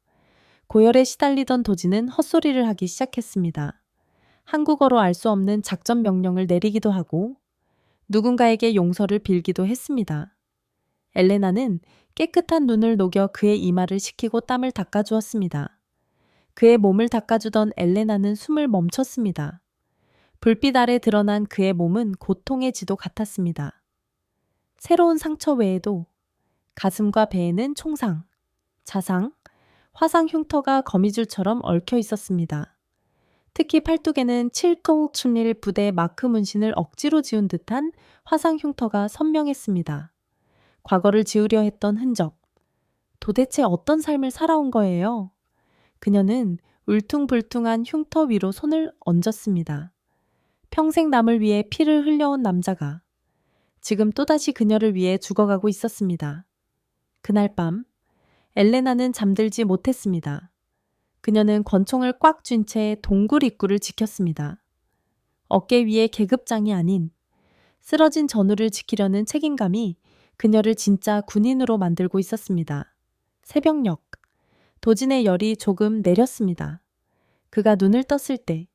고열에 시달리던 도지는 헛소리를 하기 시작했습니다. 한국어로 알 수 없는 작전 명령을 내리기도 하고 누군가에게 용서를 빌기도 했습니다. 엘레나는 깨끗한 눈을 녹여 그의 이마를 식히고 땀을 닦아주었습니다. 그의 몸을 닦아주던 엘레나는 숨을 멈췄습니다. 불빛 아래 드러난 그의 몸은 고통의 지도 같았습니다. 새로운 상처 외에도 가슴과 배에는 총상, 자상, 화상 흉터가 거미줄처럼 얽혀 있었습니다. 특히 팔뚝에는 777 부대 마크 문신을 억지로 지운 듯한 화상 흉터가 선명했습니다. 과거를 지우려 했던 흔적. 도대체 어떤 삶을 살아온 거예요? 그녀는 울퉁불퉁한 흉터 위로 손을 얹었습니다. 평생 남을 위해 피를 흘려온 남자가 지금 또다시 그녀를 위해 죽어가고 있었습니다. 그날 밤, 엘레나는 잠들지 못했습니다. 그녀는 권총을 꽉 쥔 채 동굴 입구를 지켰습니다. 어깨 위에 계급장이 아닌 쓰러진 전우를 지키려는 책임감이 그녀를 진짜 군인으로 만들고 있었습니다. 새벽녘, 도진의 열이 조금 내렸습니다. 그가 눈을 떴을 때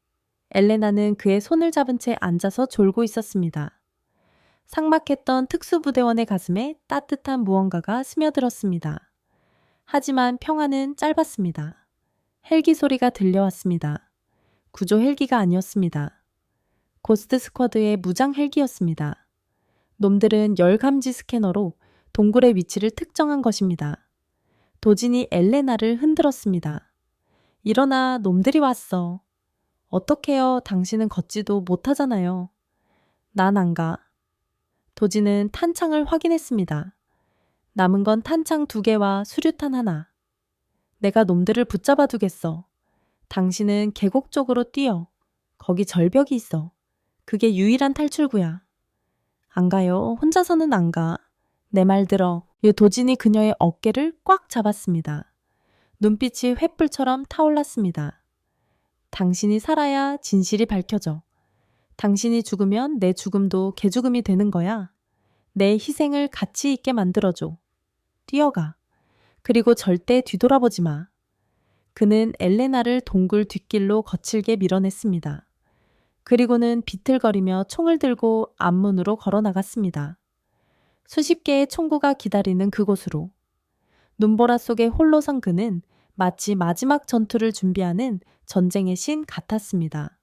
엘레나는 그의 손을 잡은 채 앉아서 졸고 있었습니다. 삭막했던 특수부대원의 가슴에 따뜻한 무언가가 스며들었습니다. 하지만 평화는 짧았습니다. 헬기 소리가 들려왔습니다. 구조 헬기가 아니었습니다. 고스트 스쿼드의 무장 헬기였습니다. 놈들은 열감지 스캐너로 동굴의 위치를 특정한 것입니다. 도진이 엘레나를 흔들었습니다. 일어나, 놈들이 왔어. 어떡해요, 당신은 걷지도 못하잖아요. 난 안 가. 도진은 탄창을 확인했습니다. 남은 건 탄창 2개와 수류탄 하나. 내가 놈들을 붙잡아 두겠어. 당신은 계곡 쪽으로 뛰어. 거기 절벽이 있어. 그게 유일한 탈출구야. 안 가요. 혼자서는 안 가. 내 말 들어. 도진이 그녀의 어깨를 꽉 잡았습니다. 눈빛이 횃불처럼 타올랐습니다. 당신이 살아야 진실이 밝혀져. 당신이 죽으면 내 죽음도 개죽음이 되는 거야. 내 희생을 가치 있게 만들어줘. 뛰어가. 그리고 절대 뒤돌아보지 마. 그는 엘레나를 동굴 뒷길로 거칠게 밀어냈습니다. 그리고는 비틀거리며 총을 들고 앞문으로 걸어 나갔습니다. 수십 개의 총구가 기다리는 그곳으로. 눈보라 속에 홀로 선 그는 마치 마지막 전투를 준비하는 전쟁의 신 같았습니다.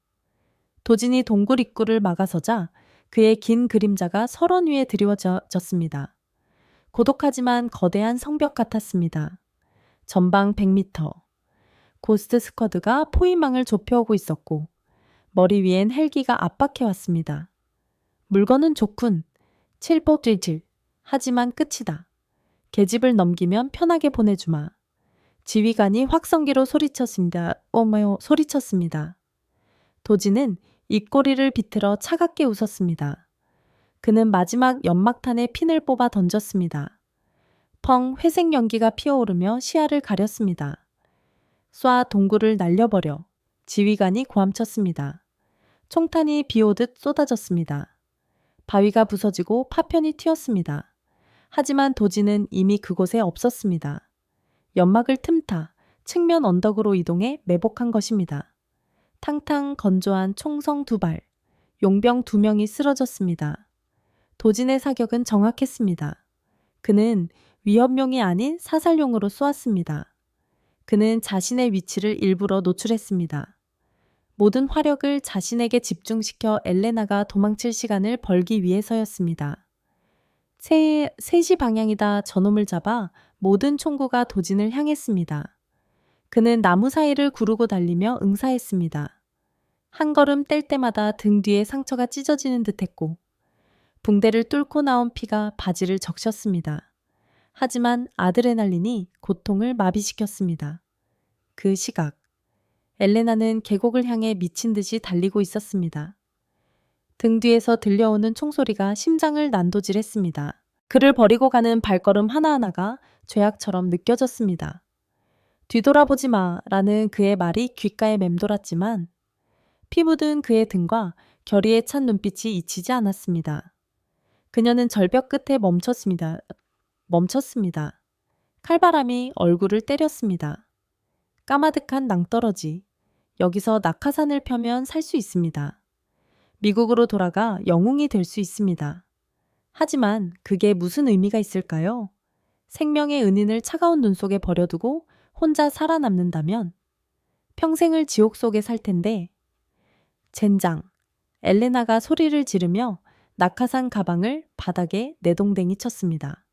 도진이 동굴 입구를 막아서자 그의 긴 그림자가 설원 위에 드리워졌습니다. 고독하지만 거대한 성벽 같았습니다. 전방 100m. 고스트 스쿼드가 포위망을 좁혀오고 있었고 머리 위엔 헬기가 압박해왔습니다. 물건은 좋군. 칠복질질. 하지만 끝이다. 계집을 넘기면 편하게 보내주마. 지휘관이 확성기로 소리쳤습니다. 소리쳤습니다. 도진은 입꼬리를 비틀어 차갑게 웃었습니다. 그는 마지막 연막탄에 핀을 뽑아 던졌습니다. 펑 회색 연기가 피어오르며 시야를 가렸습니다. 쏴 동굴을 날려버려. 지휘관이 고함쳤습니다. 총탄이 비오듯 쏟아졌습니다. 바위가 부서지고 파편이 튀었습니다. 하지만 도진은 이미 그곳에 없었습니다. 연막을 틈타 측면 언덕으로 이동해 매복한 것입니다. 탕탕 건조한 총성 2발, 용병 2명이 쓰러졌습니다. 도진의 사격은 정확했습니다. 그는 위협용이 아닌 사살용으로 쏘았습니다. 그는 자신의 위치를 일부러 노출했습니다. 모든 화력을 자신에게 집중시켜 엘레나가 도망칠 시간을 벌기 위해서였습니다. 3시 방향이다. 저놈을 잡아 모든 총구가 도진을 향했습니다. 그는 나무 사이를 구르고 달리며 응사했습니다. 한 걸음 뗄 때마다 등 뒤에 상처가 찢어지는 듯했고 붕대를 뚫고 나온 피가 바지를 적셨습니다. 하지만 아드레날린이 고통을 마비시켰습니다. 그 시각 엘레나는 계곡을 향해 미친 듯이 달리고 있었습니다. 등 뒤에서 들려오는 총소리가 심장을 난도질했습니다. 그를 버리고 가는 발걸음 하나하나가 죄악처럼 느껴졌습니다. 뒤돌아보지 마라는 그의 말이 귓가에 맴돌았지만 피 묻은 그의 등과 결의에 찬 눈빛이 잊히지 않았습니다. 그녀는 절벽 끝에 멈췄습니다. 칼바람이 얼굴을 때렸습니다. 까마득한 낭떠러지. 여기서 낙하산을 펴면 살 수 있습니다. 미국으로 돌아가 영웅이 될 수 있습니다. 하지만 그게 무슨 의미가 있을까요? 생명의 은인을 차가운 눈 속에 버려두고 혼자 살아남는다면 평생을 지옥 속에 살 텐데. 젠장. 엘레나가 소리를 지르며 낙하산 가방을 바닥에 내동댕이 쳤습니다.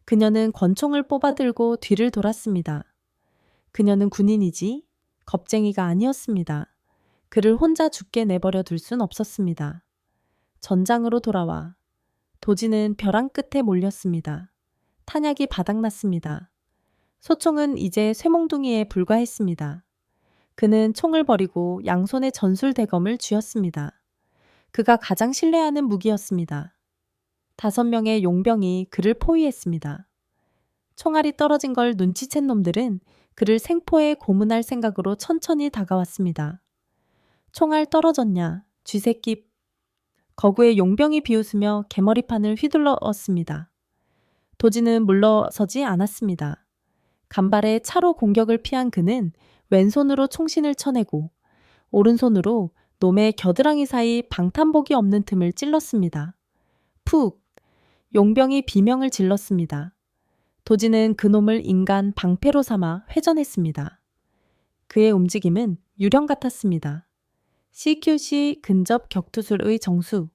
그녀는 권총을 뽑아들고 뒤를 돌았습니다. 그녀는 군인이지 겁쟁이가 아니었습니다. 그를 혼자 죽게 내버려 둘 순 없었습니다. 전장으로 돌아와 도지는 벼랑 끝에 몰렸습니다. 탄약이 바닥났습니다. 소총은 이제 쇠몽둥이에 불과했습니다. 그는 총을 버리고 양손에 전술 대검을 쥐었습니다. 그가 가장 신뢰하는 무기였습니다. 5명의 용병이 그를 포위했습니다. 총알이 떨어진 걸 눈치챈 놈들은 그를 생포에 고문할 생각으로 천천히 다가왔습니다. 총알 떨어졌냐, 쥐새끼. 거구의 용병이 비웃으며 개머리판을 휘둘렀습니다. 도지는 물러서지 않았습니다. 간발의 차로 공격을 피한 그는 왼손으로 총신을 쳐내고 오른손으로 놈의 겨드랑이 사이 방탄복이 없는 틈을 찔렀습니다. 푹! 용병이 비명을 질렀습니다. 도지는 그놈을 인간 방패로 삼아 회전했습니다. 그의 움직임은 유령 같았습니다. CQC 근접 격투술의 정수.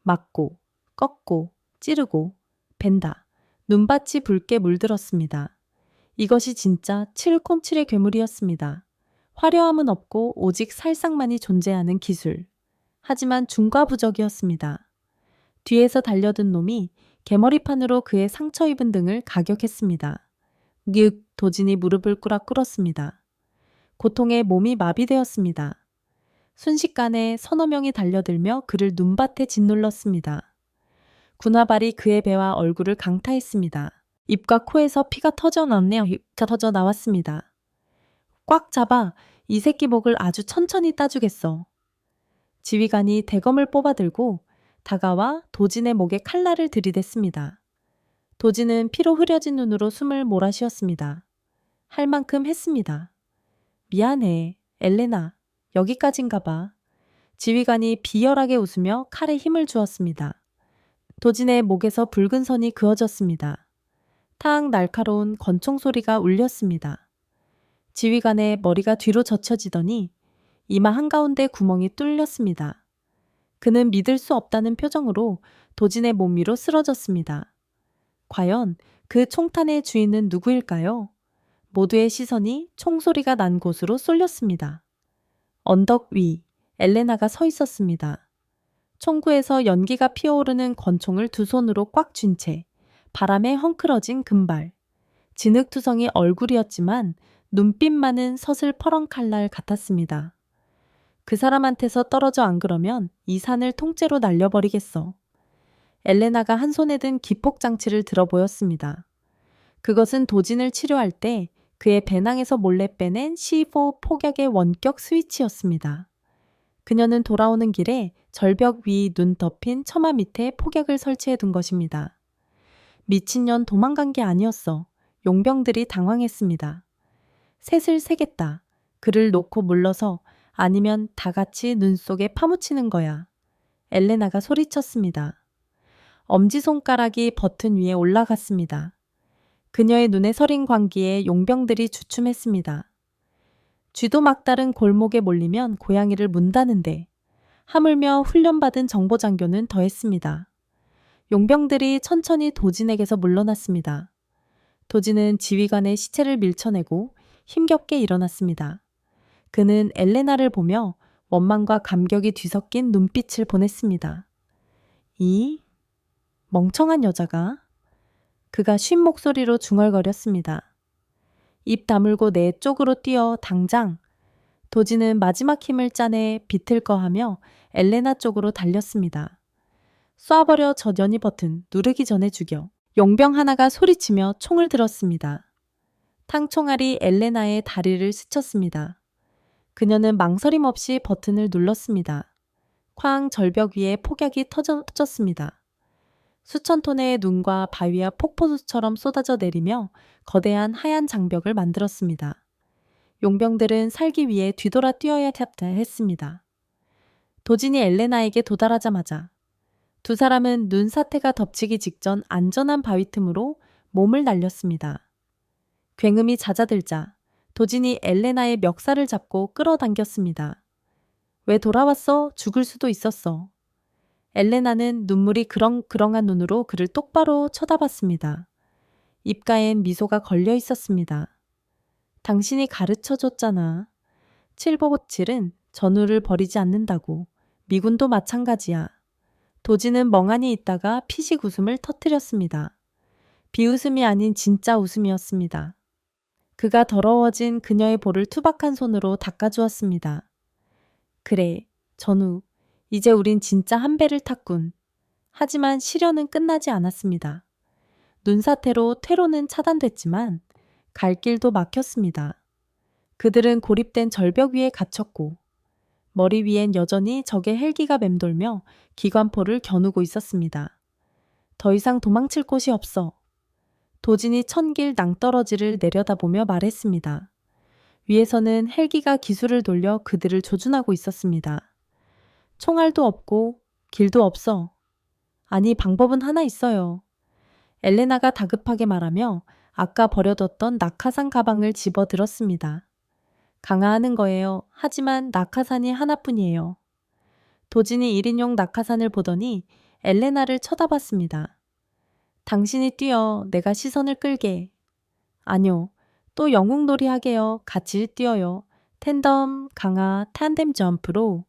맞고, 꺾고, 찌르고, 벤다. 눈밭이 붉게 물들었습니다. 이것이 진짜 707의 괴물이었습니다. 화려함은 없고 오직 살상만이 존재하는 기술. 하지만 중과부적이었습니다. 뒤에서 달려든 놈이 개머리판으로 그의 상처 입은 등을 가격했습니다. 끅! 도진이 무릎을 꿇어 꿇었습니다. 고통에 몸이 마비되었습니다. 순식간에 서너 명이 달려들며 그를 눈밭에 짓눌렀습니다. 군화발이 그의 배와 얼굴을 강타했습니다. 입과 코에서 피가 터져 나왔습니다. 꽉 잡아, 이 새끼 목을 아주 천천히 따주겠어. 지휘관이 대검을 뽑아들고 다가와 도진의 목에 칼날을 들이댔습니다. 도진은 피로 흐려진 눈으로 숨을 몰아쉬었습니다. 할 만큼 했습니다. 미안해, 엘레나. 여기까지인가 봐. 지휘관이 비열하게 웃으며 칼에 힘을 주었습니다. 도진의 목에서 붉은 선이 그어졌습니다. 탁 날카로운 권총 소리가 울렸습니다. 지휘관의 머리가 뒤로 젖혀지더니 이마 한가운데 구멍이 뚫렸습니다. 그는 믿을 수 없다는 표정으로 도진의 몸 위로 쓰러졌습니다. 과연 그 총탄의 주인은 누구일까요? 모두의 시선이 총소리가 난 곳으로 쏠렸습니다. 언덕 위, 엘레나가 서 있었습니다. 총구에서 연기가 피어오르는 권총을 두 손으로 꽉 쥔 채 바람에 헝클어진 금발. 진흙투성이 얼굴이었지만 눈빛만은 서슬퍼런 칼날 같았습니다. 그 사람한테서 떨어져 안 그러면 이 산을 통째로 날려버리겠어. 엘레나가 한 손에 든 기폭장치를 들어 보였습니다. 그것은 도진을 치료할 때 그의 배낭에서 몰래 빼낸 C4 폭약의 원격 스위치였습니다. 그녀는 돌아오는 길에 절벽 위 눈 덮인 처마 밑에 폭약을 설치해 둔 것입니다. 미친년 도망간 게 아니었어. 용병들이 당황했습니다. 셋을 세겠다. 그를 놓고 물러서 아니면 다 같이 눈 속에 파묻히는 거야. 엘레나가 소리쳤습니다. 엄지손가락이 버튼 위에 올라갔습니다. 그녀의 눈에 서린 광기에 용병들이 주춤했습니다. 쥐도 막다른 골목에 몰리면 고양이를 문다는데 하물며 훈련받은 정보장교는 더했습니다. 용병들이 천천히 도진에게서 물러났습니다. 도진은 지휘관의 시체를 밀쳐내고 힘겹게 일어났습니다. 그는 엘레나를 보며 원망과 감격이 뒤섞인 눈빛을 보냈습니다. 이 멍청한 여자가? 그가 쉰 목소리로 중얼거렸습니다. 입 다물고 내 쪽으로 뛰어 당장. 도진은 마지막 힘을 짜내 비틀 거하며 엘레나 쪽으로 달렸습니다. 쏴버려 저 연이 버튼 누르기 전에 죽여. 용병 하나가 소리치며 총을 들었습니다. 탕총알이 엘레나의 다리를 스쳤습니다. 그녀는 망설임 없이 버튼을 눌렀습니다. 쾅 절벽 위에 폭약이 터졌습니다. 수천 톤의 눈과 바위와 폭포수처럼 쏟아져 내리며 거대한 하얀 장벽을 만들었습니다. 용병들은 살기 위해 뒤돌아 뛰어야 했습니다. 도진이 엘레나에게 도달하자마자 두 사람은 눈사태가 덮치기 직전 안전한 바위 틈으로 몸을 날렸습니다. 굉음이 잦아들자 도진이 엘레나의 멱살을 잡고 끌어당겼습니다. 왜 돌아왔어? 죽을 수도 있었어. 엘레나는 눈물이 그렁그렁한 눈으로 그를 똑바로 쳐다봤습니다. 입가엔 미소가 걸려 있었습니다. 당신이 가르쳐줬잖아. 757은 전우를 버리지 않는다고. 미군도 마찬가지야. 도진은 멍하니 있다가 피식 웃음을 터뜨렸습니다. 비웃음이 아닌 진짜 웃음이었습니다. 그가 더러워진 그녀의 볼을 투박한 손으로 닦아주었습니다. 그래, 전우. 이제 우린 진짜 한 배를 탔군. 하지만 시련은 끝나지 않았습니다. 눈사태로 퇴로는 차단됐지만 갈 길도 막혔습니다. 그들은 고립된 절벽 위에 갇혔고 머리 위엔 여전히 적의 헬기가 맴돌며 기관포를 겨누고 있었습니다. 더 이상 도망칠 곳이 없어. 도진이 천길 낭떠러지를 내려다보며 말했습니다. 위에서는 헬기가 기술을 돌려 그들을 조준하고 있었습니다. 총알도 없고 길도 없어. 아니, 방법은 하나 있어요. 엘레나가 다급하게 말하며 아까 버려뒀던 낙하산 가방을 집어들었습니다. 강화하는 거예요. 하지만 낙하산이 하나뿐이에요. 도진이 1인용 낙하산을 보더니 엘레나를 쳐다봤습니다. 당신이 뛰어. 내가 시선을 끌게. 아니요. 또 영웅놀이 하게요. 같이 뛰어요. 텐덤, 강화, 탄뎀 점프로.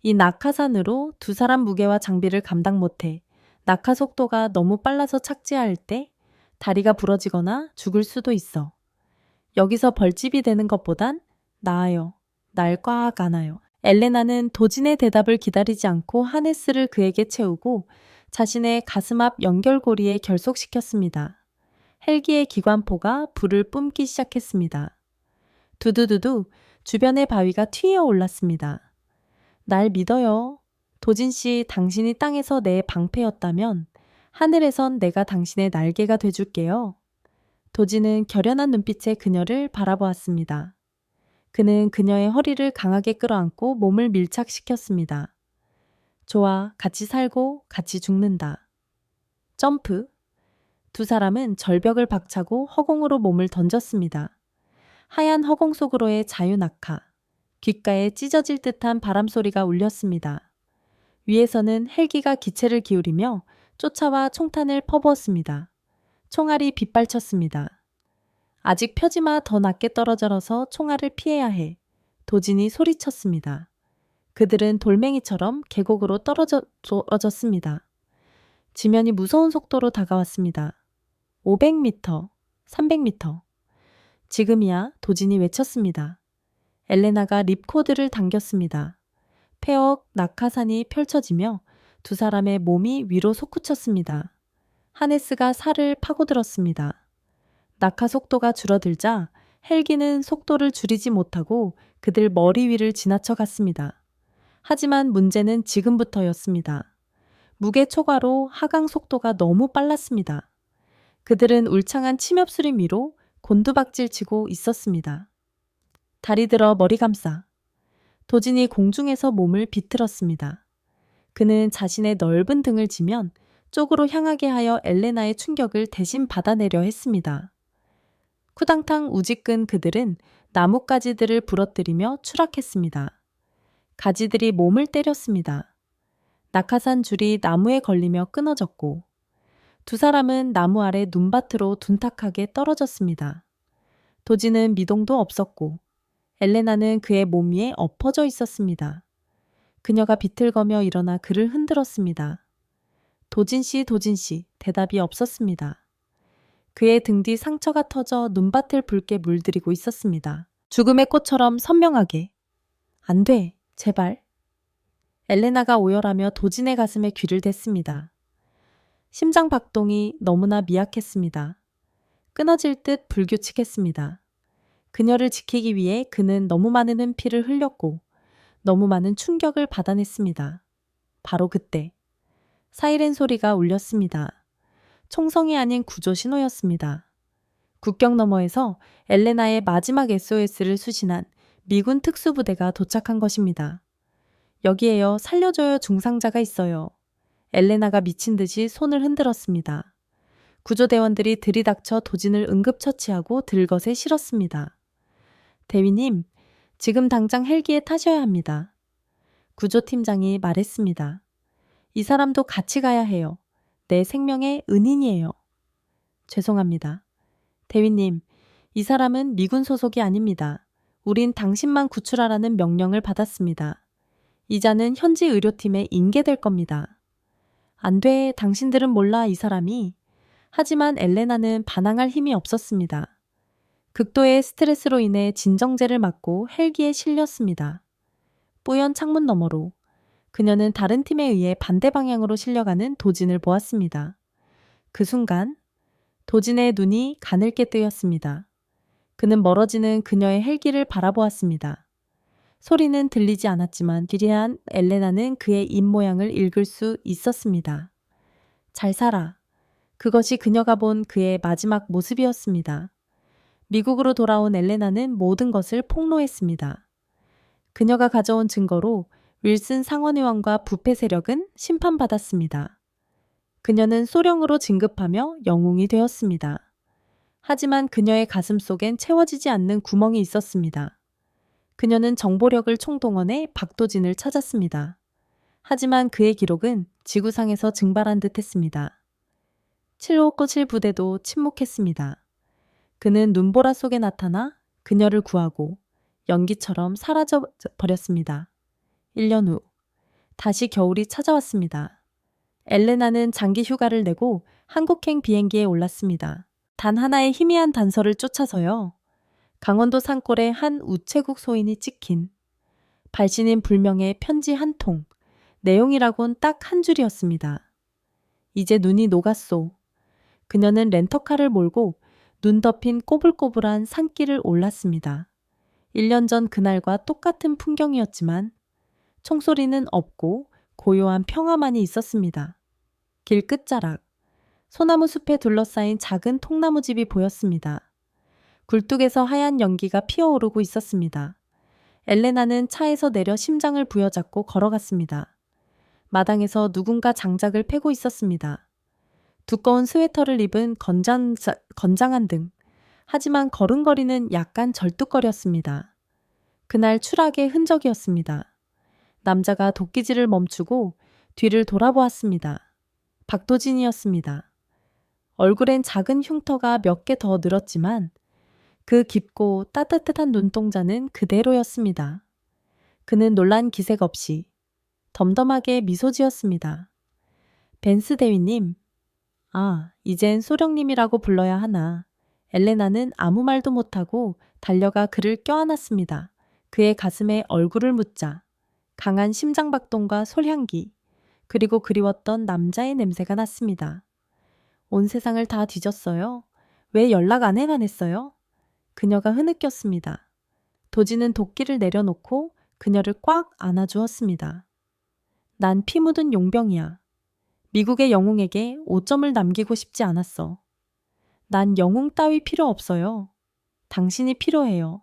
이 낙하산으로 두 사람 무게와 장비를 감당 못해. 낙하 속도가 너무 빨라서 착지할 때 다리가 부러지거나 죽을 수도 있어. 여기서 벌집이 되는 것보단 나아요. 날 꽉 안아요. 엘레나는 도진의 대답을 기다리지 않고 하네스를 그에게 채우고 자신의 가슴 앞 연결고리에 결속시켰습니다. 헬기의 기관포가 불을 뿜기 시작했습니다. 두두두두 주변의 바위가 튀어 올랐습니다. 날 믿어요. 도진 씨, 당신이 땅에서 내 방패였다면 하늘에선 내가 당신의 날개가 돼줄게요. 도진은 결연한 눈빛에 그녀를 바라보았습니다. 그는 그녀의 허리를 강하게 끌어안고 몸을 밀착시켰습니다. 좋아, 같이 살고 같이 죽는다. 점프. 두 사람은 절벽을 박차고 허공으로 몸을 던졌습니다. 하얀 허공 속으로의 자유낙하. 귓가에 찢어질 듯한 바람소리가 울렸습니다. 위에서는 헬기가 기체를 기울이며 쫓아와 총탄을 퍼부었습니다. 총알이 빗발쳤습니다. 아직 펴지마. 더 낮게 떨어져서 총알을 피해야 해. 도진이 소리쳤습니다. 그들은 돌멩이처럼 계곡으로 떨어졌습니다. 지면이 무서운 속도로 다가왔습니다. 500m, 300m. 지금이야. 도진이 외쳤습니다. 엘레나가 립코드를 당겼습니다. 폐역 낙하산이 펼쳐지며 두 사람의 몸이 위로 솟구쳤습니다. 하네스가 살을 파고들었습니다. 낙하 속도가 줄어들자 헬기는 속도를 줄이지 못하고 그들 머리 위를 지나쳐 갔습니다. 하지만 문제는 지금부터였습니다. 무게 초과로 하강 속도가 너무 빨랐습니다. 그들은 울창한 침엽수림 위로 곤두박질치고 있었습니다. 다리 들어 머리 감싸. 도진이 공중에서 몸을 비틀었습니다. 그는 자신의 넓은 등을 지면 쪽으로 향하게 하여 엘레나의 충격을 대신 받아내려 했습니다. 쿠당탕 우직근 그들은 나뭇가지들을 부러뜨리며 추락했습니다. 가지들이 몸을 때렸습니다. 낙하산 줄이 나무에 걸리며 끊어졌고 두 사람은 나무 아래 눈밭으로 둔탁하게 떨어졌습니다. 도진은 미동도 없었고 엘레나는 그의 몸 위에 엎어져 있었습니다. 그녀가 비틀거며 일어나 그를 흔들었습니다. 도진 씨, 대답이 없었습니다. 그의 등 뒤 상처가 터져 눈밭을 붉게 물들이고 있었습니다. 죽음의 꽃처럼 선명하게. 안 돼, 제발. 엘레나가 오열하며 도진의 가슴에 귀를 댔습니다. 심장 박동이 너무나 미약했습니다. 끊어질 듯 불규칙했습니다. 그녀를 지키기 위해 그는 너무 많은 피를 흘렸고 너무 많은 충격을 받아냈습니다. 바로 그때 사이렌 소리가 울렸습니다. 총성이 아닌 구조 신호였습니다. 국경 너머에서 엘레나의 마지막 SOS를 수신한 미군 특수부대가 도착한 것입니다. 여기에요, 살려줘요, 중상자가 있어요. 엘레나가 미친 듯이 손을 흔들었습니다. 구조대원들이 들이닥쳐 도진을 응급처치하고 들것에 실었습니다. 대위님, 지금 당장 헬기에 타셔야 합니다. 구조팀장이 말했습니다. 이 사람도 같이 가야 해요. 내 생명의 은인이에요. 죄송합니다. 대위님, 이 사람은 미군 소속이 아닙니다. 우린 당신만 구출하라는 명령을 받았습니다. 이자는 현지 의료팀에 인계될 겁니다. 안 돼, 당신들은 몰라, 이 사람이. 하지만 엘레나는 반항할 힘이 없었습니다. 극도의 스트레스로 인해 진정제를 맞고 헬기에 실렸습니다. 뿌연 창문 너머로 그녀는 다른 팀에 의해 반대 방향으로 실려가는 도진을 보았습니다. 그 순간 도진의 눈이 가늘게 뜨였습니다. 그는 멀어지는 그녀의 헬기를 바라보았습니다. 소리는 들리지 않았지만 기리한 엘레나는 그의 입모양을 읽을 수 있었습니다. 잘 살아. 그것이 그녀가 본 그의 마지막 모습이었습니다. 미국으로 돌아온 엘레나는 모든 것을 폭로했습니다. 그녀가 가져온 증거로 윌슨 상원의원과 부패 세력은 심판받았습니다. 그녀는 소령으로 진급하며 영웅이 되었습니다. 하지만 그녀의 가슴 속엔 채워지지 않는 구멍이 있었습니다. 그녀는 정보력을 총동원해 박도진을 찾았습니다. 하지만 그의 기록은 지구상에서 증발한 듯 했습니다. 757 부대도 침묵했습니다. 그는 눈보라 속에 나타나 그녀를 구하고 연기처럼 사라져 버렸습니다. 1년 후 다시 겨울이 찾아왔습니다. 엘레나는 장기 휴가를 내고 한국행 비행기에 올랐습니다. 단 하나의 희미한 단서를 쫓아서요. 강원도 산골에 한 우체국 소인이 찍힌 발신인 불명의 편지 한 통, 내용이라곤 딱 한 줄이었습니다. 이제 눈이 녹았소. 그녀는 렌터카를 몰고 눈 덮인 꼬불꼬불한 산길을 올랐습니다. 1년 전 그날과 똑같은 풍경이었지만 총소리는 없고 고요한 평화만이 있었습니다. 길 끝자락, 소나무 숲에 둘러싸인 작은 통나무집이 보였습니다. 굴뚝에서 하얀 연기가 피어오르고 있었습니다. 엘레나는 차에서 내려 심장을 부여잡고 걸어갔습니다. 마당에서 누군가 장작을 패고 있었습니다. 두꺼운 스웨터를 입은 건장한 등, 하지만 걸음걸이는 약간 절뚝거렸습니다. 그날 추락의 흔적이었습니다. 남자가 도끼질을 멈추고 뒤를 돌아보았습니다. 박도진이었습니다. 얼굴엔 작은 흉터가 몇 개 더 늘었지만 그 깊고 따뜻한 눈동자는 그대로였습니다. 그는 놀란 기색 없이 덤덤하게 미소 지었습니다. 벤스 대위님, 이젠 소령님이라고 불러야 하나. 엘레나는 아무 말도 못하고 달려가 그를 껴안았습니다. 그의 가슴에 얼굴을 묻자 강한 심장박동과 솔향기, 그리고 그리웠던 남자의 냄새가 났습니다. 온 세상을 다 뒤졌어요. 왜 연락 안 해가냈어요? 그녀가 흐느꼈습니다. 도지는 도끼를 내려놓고 그녀를 꽉 안아주었습니다. 난 피 묻은 용병이야. 미국의 영웅에게 오점을 남기고 싶지 않았어. 난 영웅 따위 필요 없어요. 당신이 필요해요.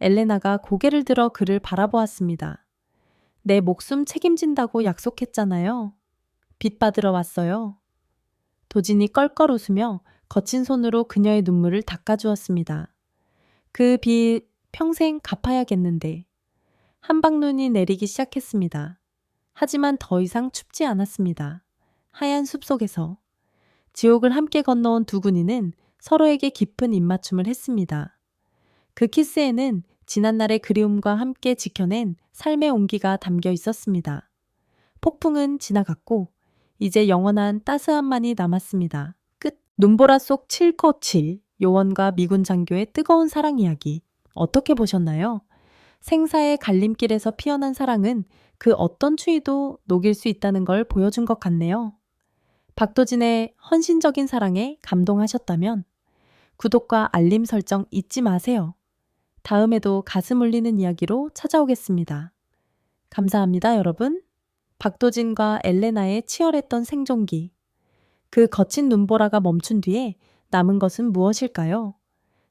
엘레나가 고개를 들어 그를 바라보았습니다. 내 목숨 책임진다고 약속했잖아요. 빚 받으러 왔어요. 도진이 껄껄 웃으며 거친 손으로 그녀의 눈물을 닦아주었습니다. 그 빚 평생 갚아야겠는데. 한방눈이 내리기 시작했습니다. 하지만 더 이상 춥지 않았습니다. 하얀 숲속에서 지옥을 함께 건너온 두 군인은 서로에게 깊은 입맞춤을 했습니다. 그 키스에는 지난날의 그리움과 함께 지켜낸 삶의 온기가 담겨 있었습니다. 폭풍은 지나갔고 이제 영원한 따스함만이 남았습니다. 끝. 눈보라 속 797 요원과 미군 장교의 뜨거운 사랑 이야기 어떻게 보셨나요? 생사의 갈림길에서 피어난 사랑은 그 어떤 추위도 녹일 수 있다는 걸 보여준 것 같네요. 박도진의 헌신적인 사랑에 감동하셨다면 구독과 알림 설정 잊지 마세요. 다음에도 가슴 울리는 이야기로 찾아오겠습니다. 감사합니다, 여러분. 박도진과 엘레나의 치열했던 생존기. 그 거친 눈보라가 멈춘 뒤에 남은 것은 무엇일까요?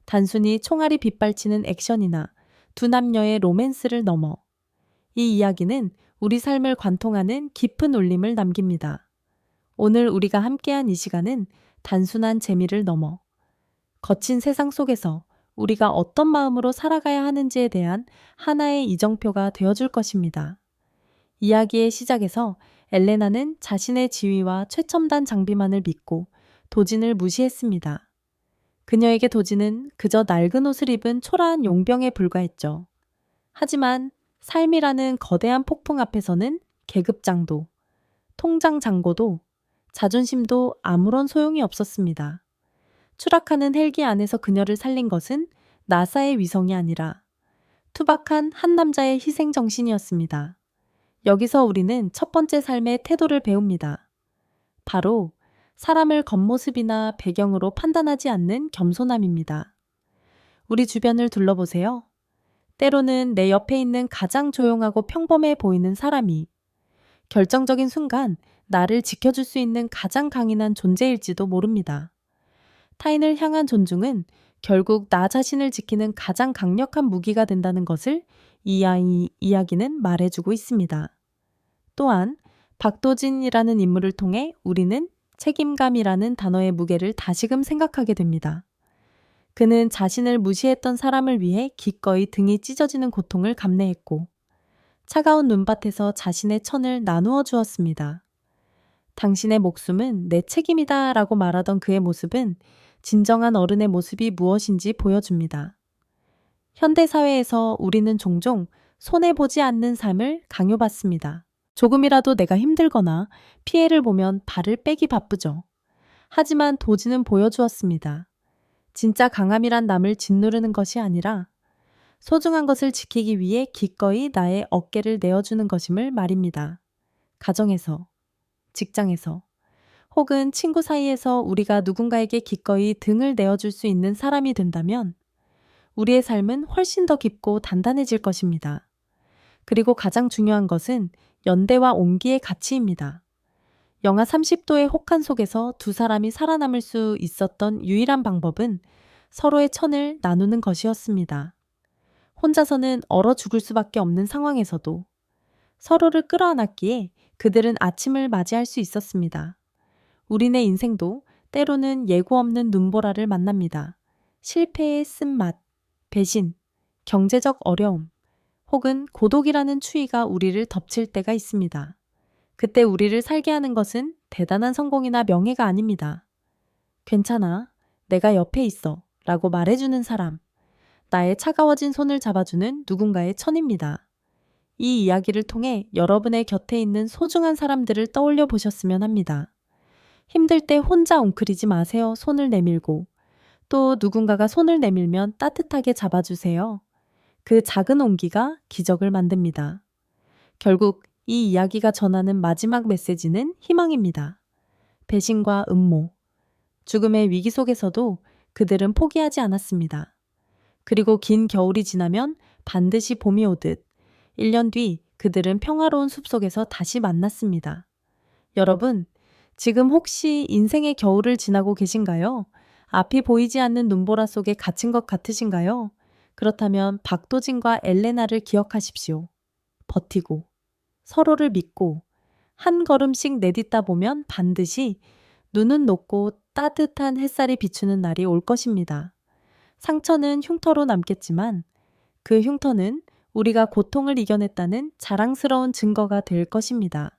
단순히 총알이 빗발치는 액션이나 두 남녀의 로맨스를 넘어 이 이야기는 우리 삶을 관통하는 깊은 울림을 남깁니다. 오늘 우리가 함께한 이 시간은 단순한 재미를 넘어 거친 세상 속에서 우리가 어떤 마음으로 살아가야 하는지에 대한 하나의 이정표가 되어줄 것입니다. 이야기의 시작에서 엘레나는 자신의 지위와 최첨단 장비만을 믿고 도진을 무시했습니다. 그녀에게 도진은 그저 낡은 옷을 입은 초라한 용병에 불과했죠. 하지만 삶이라는 거대한 폭풍 앞에서는 계급장도, 통장장고도, 자존심도 아무런 소용이 없었습니다. 추락하는 헬기 안에서 그녀를 살린 것은 나사의 위성이 아니라 투박한 한 남자의 희생정신이었습니다. 여기서 우리는 첫 번째 삶의 태도를 배웁니다. 바로 사람을 겉모습이나 배경으로 판단하지 않는 겸손함입니다. 우리 주변을 둘러보세요. 때로는 내 옆에 있는 가장 조용하고 평범해 보이는 사람이 결정적인 순간 나를 지켜줄 수 있는 가장 강인한 존재일지도 모릅니다. 타인을 향한 존중은 결국 나 자신을 지키는 가장 강력한 무기가 된다는 것을 이 이야기는 말해주고 있습니다. 또한 박도진이라는 인물을 통해 우리는 책임감이라는 단어의 무게를 다시금 생각하게 됩니다. 그는 자신을 무시했던 사람을 위해 기꺼이 등이 찢어지는 고통을 감내했고 차가운 눈밭에서 자신의 천을 나누어 주었습니다. 당신의 목숨은 내 책임이다 라고 말하던 그의 모습은 진정한 어른의 모습이 무엇인지 보여줍니다. 현대사회에서 우리는 종종 손해보지 않는 삶을 강요받습니다. 조금이라도 내가 힘들거나 피해를 보면 발을 빼기 바쁘죠. 하지만 도진은 보여주었습니다. 진짜 강함이란 남을 짓누르는 것이 아니라 소중한 것을 지키기 위해 기꺼이 나의 어깨를 내어주는 것임을 말입니다. 가정에서, 직장에서, 혹은 친구 사이에서 우리가 누군가에게 기꺼이 등을 내어줄 수 있는 사람이 된다면 우리의 삶은 훨씬 더 깊고 단단해질 것입니다. 그리고 가장 중요한 것은 연대와 온기의 가치입니다. 영하 30도의 혹한 속에서 두 사람이 살아남을 수 있었던 유일한 방법은 서로의 천을 나누는 것이었습니다. 혼자서는 얼어 죽을 수밖에 없는 상황에서도 서로를 끌어안았기에 그들은 아침을 맞이할 수 있었습니다. 우리네 인생도 때로는 예고 없는 눈보라를 만납니다. 실패의 쓴맛, 배신, 경제적 어려움, 혹은 고독이라는 추위가 우리를 덮칠 때가 있습니다. 그때 우리를 살게 하는 것은 대단한 성공이나 명예가 아닙니다. 괜찮아, 내가 옆에 있어 라고 말해주는 사람, 나의 차가워진 손을 잡아주는 누군가의 천입니다. 이 이야기를 통해 여러분의 곁에 있는 소중한 사람들을 떠올려 보셨으면 합니다. 힘들 때 혼자 웅크리지 마세요. 손을 내밀고. 또 누군가가 손을 내밀면 따뜻하게 잡아주세요. 그 작은 온기가 기적을 만듭니다. 결국 이 이야기가 전하는 마지막 메시지는 희망입니다. 배신과 음모, 죽음의 위기 속에서도 그들은 포기하지 않았습니다. 그리고 긴 겨울이 지나면 반드시 봄이 오듯 1년 뒤 그들은 평화로운 숲속에서 다시 만났습니다. 여러분, 지금 혹시 인생의 겨울을 지나고 계신가요? 앞이 보이지 않는 눈보라 속에 갇힌 것 같으신가요? 그렇다면 박도진과 엘레나를 기억하십시오. 버티고, 서로를 믿고, 한 걸음씩 내딛다 보면 반드시 눈은 녹고 따뜻한 햇살이 비추는 날이 올 것입니다. 상처는 흉터로 남겠지만 그 흉터는 우리가 고통을 이겨냈다는 자랑스러운 증거가 될 것입니다.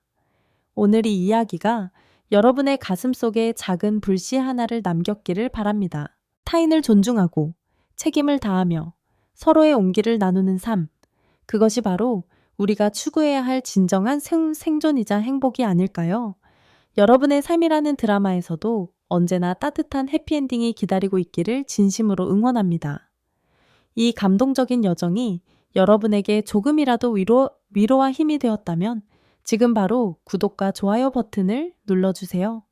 오늘 이 이야기가 여러분의 가슴 속에 작은 불씨 하나를 남겼기를 바랍니다. 타인을 존중하고 책임을 다하며 서로의 온기를 나누는 삶, 그것이 바로 우리가 추구해야 할 진정한 생존이자 행복이 아닐까요? 여러분의 삶이라는 드라마에서도 언제나 따뜻한 해피엔딩이 기다리고 있기를 진심으로 응원합니다. 이 감동적인 여정이 여러분에게 조금이라도 위로와 힘이 되었다면 지금 바로 구독과 좋아요 버튼을 눌러주세요.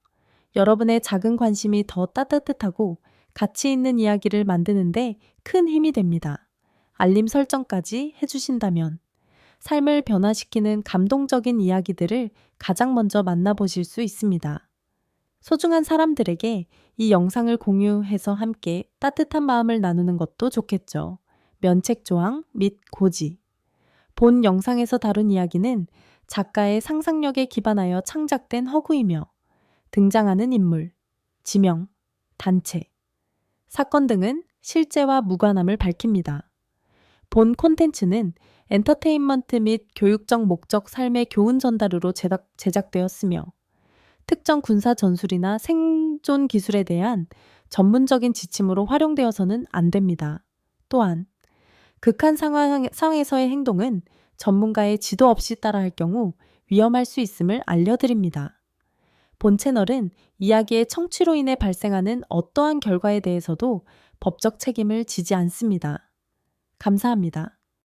여러분의 작은 관심이 더 따뜻하고 가치 있는 이야기를 만드는데 큰 힘이 됩니다. 알림 설정까지 해주신다면 삶을 변화시키는 감동적인 이야기들을 가장 먼저 만나보실 수 있습니다. 소중한 사람들에게 이 영상을 공유해서 함께 따뜻한 마음을 나누는 것도 좋겠죠. 면책조항 및 고지. 본 영상에서 다룬 이야기는 작가의 상상력에 기반하여 창작된 허구이며 등장하는 인물, 지명, 단체, 사건 등은 실제와 무관함을 밝힙니다. 본 콘텐츠는 엔터테인먼트 및 교육적 목적 삶의 교훈 전달으로 제작되었으며 특정 군사 전술이나 생존 기술에 대한 전문적인 지침으로 활용되어서는 안 됩니다. 또한 극한 상황에서의 행동은 전문가의 지도 없이 따라할 경우 위험할 수 있음을 알려드립니다. 본 채널은 이야기의 청취로 인해 발생하는 어떠한 결과에 대해서도 법적 책임을 지지 않습니다. 감사합니다.